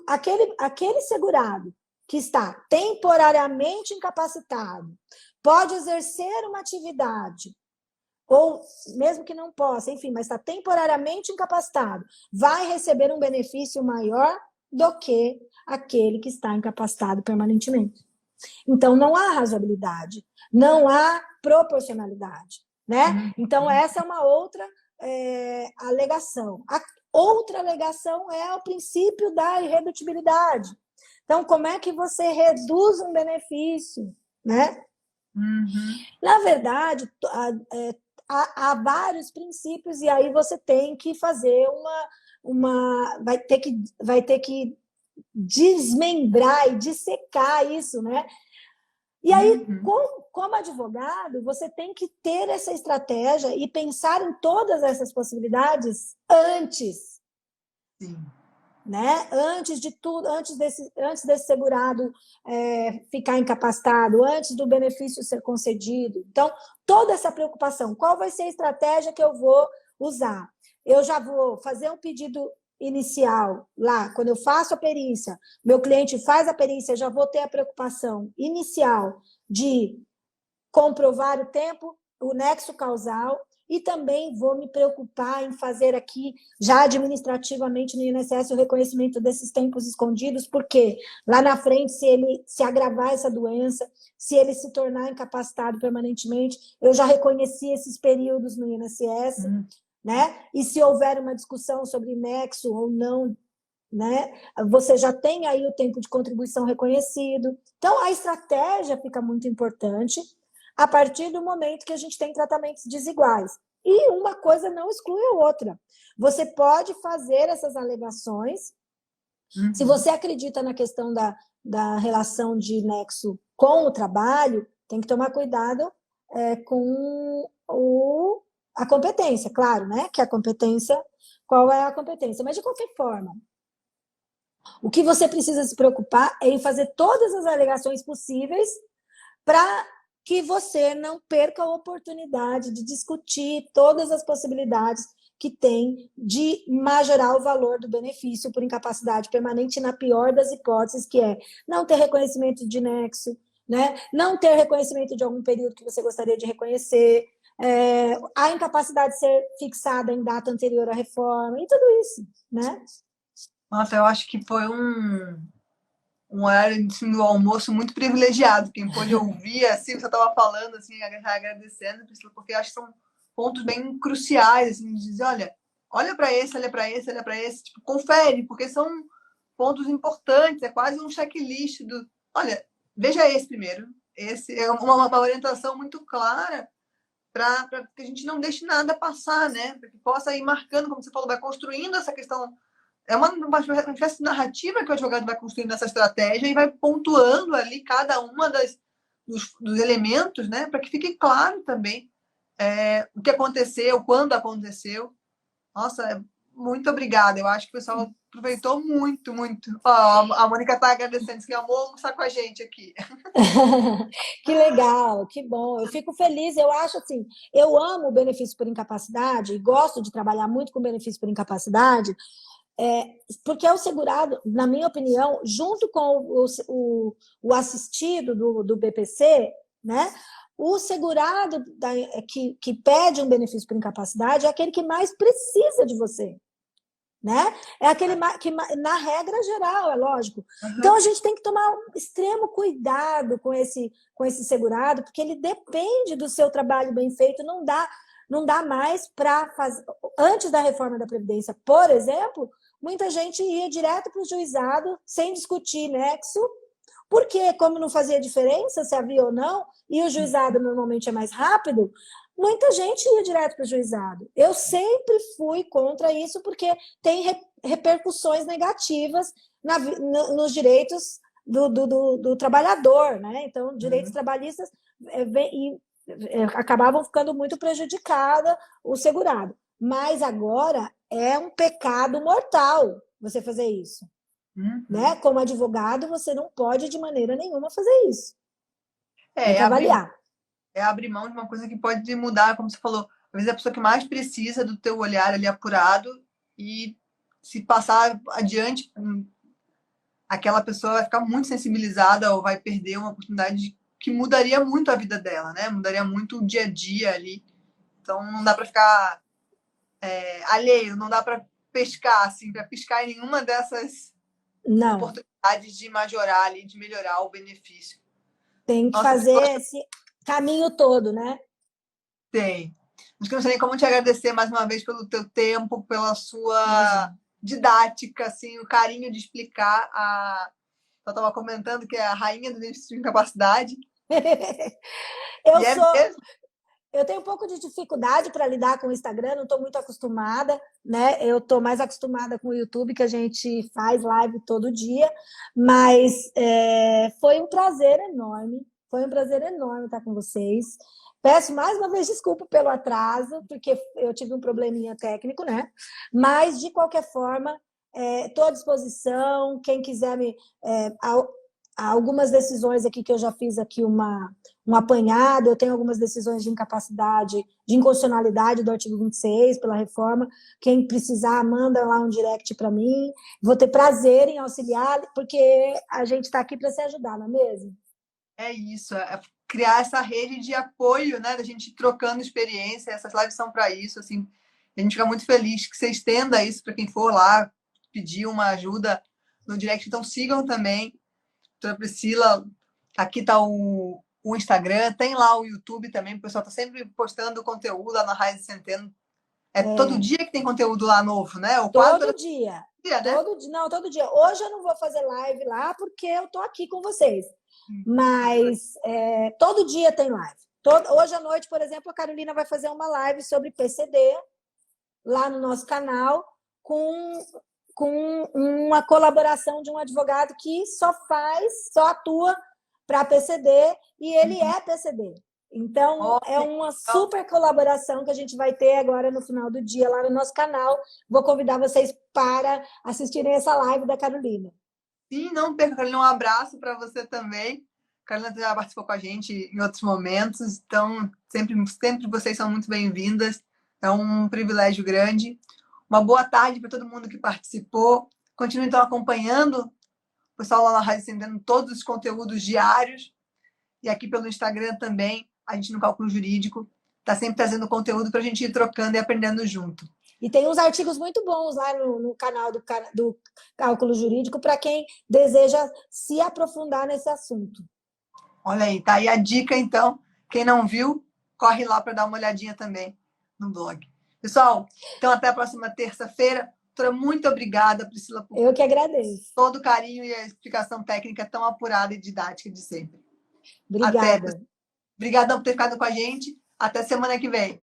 aquele segurado que está temporariamente incapacitado pode exercer uma atividade, ou mesmo que não possa, enfim, mas está temporariamente incapacitado, vai receber um benefício maior do que aquele que está incapacitado permanentemente. Então, não há razoabilidade, não há proporcionalidade. Né? Então, essa é uma outra alegação. A outra alegação é o princípio da irredutibilidade. Então, como é que você reduz um benefício? Né? Na verdade, há vários princípios, e aí você tem que fazer vai ter que desmembrar e dissecar isso, né? E aí, como advogado, você tem que ter essa estratégia e pensar em todas essas possibilidades antes. Sim. Né? Antes de tudo, antes desse segurado ficar incapacitado, antes do benefício ser concedido. Então, toda essa preocupação, qual vai ser a estratégia que eu vou usar? Eu já vou fazer um pedido inicial lá, quando eu faço a perícia, meu cliente faz a perícia, já vou ter a preocupação inicial de comprovar o tempo, o nexo causal, e também vou me preocupar em fazer aqui, já administrativamente no INSS, o reconhecimento desses tempos escondidos, porque lá na frente, se ele se agravar essa doença, se ele se tornar incapacitado permanentemente, eu já reconheci esses períodos no INSS, né? E se houver uma discussão sobre nexo ou não, né? Você já tem aí o tempo de contribuição reconhecido. Então, a estratégia fica muito importante a partir do momento que a gente tem tratamentos desiguais. E uma coisa não exclui a outra. Você pode fazer essas alegações. Se você acredita na questão da relação de nexo com o trabalho, tem que tomar cuidado com a competência, claro, né? Que a competência, qual é a competência? Mas, de qualquer forma, o que você precisa se preocupar é em fazer todas as alegações possíveis para que você não perca a oportunidade de discutir todas as possibilidades que tem de majorar o valor do benefício por incapacidade permanente, na pior das hipóteses, que é não ter reconhecimento de nexo, né? Não ter reconhecimento de algum período que você gostaria de reconhecer, a incapacidade ser fixada em data anterior à reforma, e tudo isso, né? Nossa, eu acho que foi um horário assim, do almoço muito privilegiado. Quem pôde ouvir, assim, você estava falando, assim, agradecendo, porque eu acho que são pontos bem cruciais, assim, de dizer, olha para esse, olha para esse, olha para esse, tipo, confere, porque são pontos importantes, é quase um checklist do, olha, veja esse primeiro. Esse é uma orientação muito clara para que a gente não deixe nada passar, né? Para que possa ir marcando, como você falou, vai construindo essa questão. É uma espécie de narrativa que o advogado vai construindo nessa estratégia e vai pontuando ali cada uma dos elementos, né, para que fique claro também o que aconteceu, quando aconteceu. Nossa, muito obrigada. Eu acho que o pessoal aproveitou muito, muito. A Mônica está agradecendo, disse que amou almoçar com a gente aqui. Que legal, que bom. Eu fico feliz. Eu acho assim, eu amo o benefício por incapacidade e gosto de trabalhar muito com benefício por incapacidade, porque é o segurado, na minha opinião, junto com o assistido do BPC, né? O segurado que pede um benefício por incapacidade é aquele que mais precisa de você. Né? É aquele que, na regra geral, é lógico. Então, a gente tem que tomar um extremo cuidado com esse segurado, porque ele depende do seu trabalho bem feito, não dá mais para fazer. Antes da reforma da Previdência, por exemplo, muita gente ia direto para o juizado sem discutir nexo, porque, como não fazia diferença se havia ou não, e o juizado normalmente é mais rápido, muita gente ia direto para o juizado. Eu sempre fui contra isso, porque tem repercussões negativas nos direitos do trabalhador, né? Então, direitos Uhum. trabalhistas acabavam ficando muito prejudicada o segurado. Mas agora é um pecado mortal você fazer isso, né? Uhum. Como advogado, você não pode de maneira nenhuma fazer isso. Tem É, que é abrir, avaliar. é abrir mão de uma coisa que pode mudar, como você falou. Às vezes é a pessoa que mais precisa do teu olhar ali apurado e se passar adiante, aquela pessoa vai ficar muito sensibilizada ou vai perder uma oportunidade que mudaria muito a vida dela, né? Mudaria muito o dia a dia ali. Então não dá para ficar alheio, não dá para pescar, assim, para piscar em nenhuma dessas Não, oportunidades de majorar ali, de melhorar o benefício. tem que Nossa, fazer esse caminho todo, né? tem. Acho que não sei nem como te agradecer mais uma vez pelo teu tempo, pela sua Imagina. didática, assim, o carinho de explicar a. Eu estava comentando que é a rainha do déficit de incapacidade. Eu E é sou, mesmo. eu tenho um pouco de dificuldade para lidar com o Instagram, não estou muito acostumada, né? Eu estou mais acostumada com o YouTube, que a gente faz live todo dia, mas foi um prazer enorme, foi um prazer enorme estar com vocês. Peço mais uma vez desculpa pelo atraso, porque eu tive um probleminha técnico, né? Mas, de qualquer forma, estou à disposição. Quem quiser me. Há algumas decisões aqui que eu já fiz aqui um apanhado, eu tenho algumas decisões de incapacidade, de inconstitucionalidade do artigo 26 pela reforma. Quem precisar, manda lá um direct para mim. Vou ter prazer em auxiliar, porque a gente está aqui para se ajudar, não é mesmo? É isso, é criar essa rede de apoio, né? Da gente trocando experiência. Essas lives são para isso, assim. A gente fica muito feliz que você estenda isso para quem for lá pedir uma ajuda no direct. Então sigam também. Doutora Priscila, aqui está o Instagram, tem lá o YouTube também, o pessoal está sempre postando conteúdo lá na Raiz de Centeno. É todo dia que tem conteúdo lá novo, né? Ou quase Todo todo dia. dia, né? Todo dia. Não, todo dia. Hoje eu não vou fazer live lá porque eu estou aqui com vocês. Mas todo dia tem live. Hoje à noite, por exemplo, a Carolina vai fazer uma live sobre PCD lá no nosso canal com uma colaboração de um advogado que só atua para PCD e ele é PCD. Então, é Olha, uma super colaboração que a gente vai ter agora no final do dia lá no nosso canal. Vou convidar vocês para assistirem essa live da Carolina. sim, não perca, Carolina, um abraço para você também. A Carolina já participou com a gente em outros momentos, então sempre vocês são muito bem-vindas. É um privilégio grande. Uma boa tarde para todo mundo que participou. Continue então acompanhando o pessoal lá na Rádio Centeno, todos os conteúdos diários. E aqui pelo Instagram também, a gente no Cálculo Jurídico está sempre trazendo conteúdo para a gente ir trocando e aprendendo junto. E tem uns artigos muito bons lá no canal do Cálculo Jurídico para quem deseja se aprofundar nesse assunto. Olha aí, tá aí a dica, então. Quem não viu, corre lá para dar uma olhadinha também no blog. Pessoal, então até a próxima terça-feira. Doutora, muito obrigada, Priscila, por Eu que agradeço. todo o carinho e a explicação técnica tão apurada e didática de sempre. Até. Obrigada. Obrigadão por ter ficado com a gente. Até semana que vem.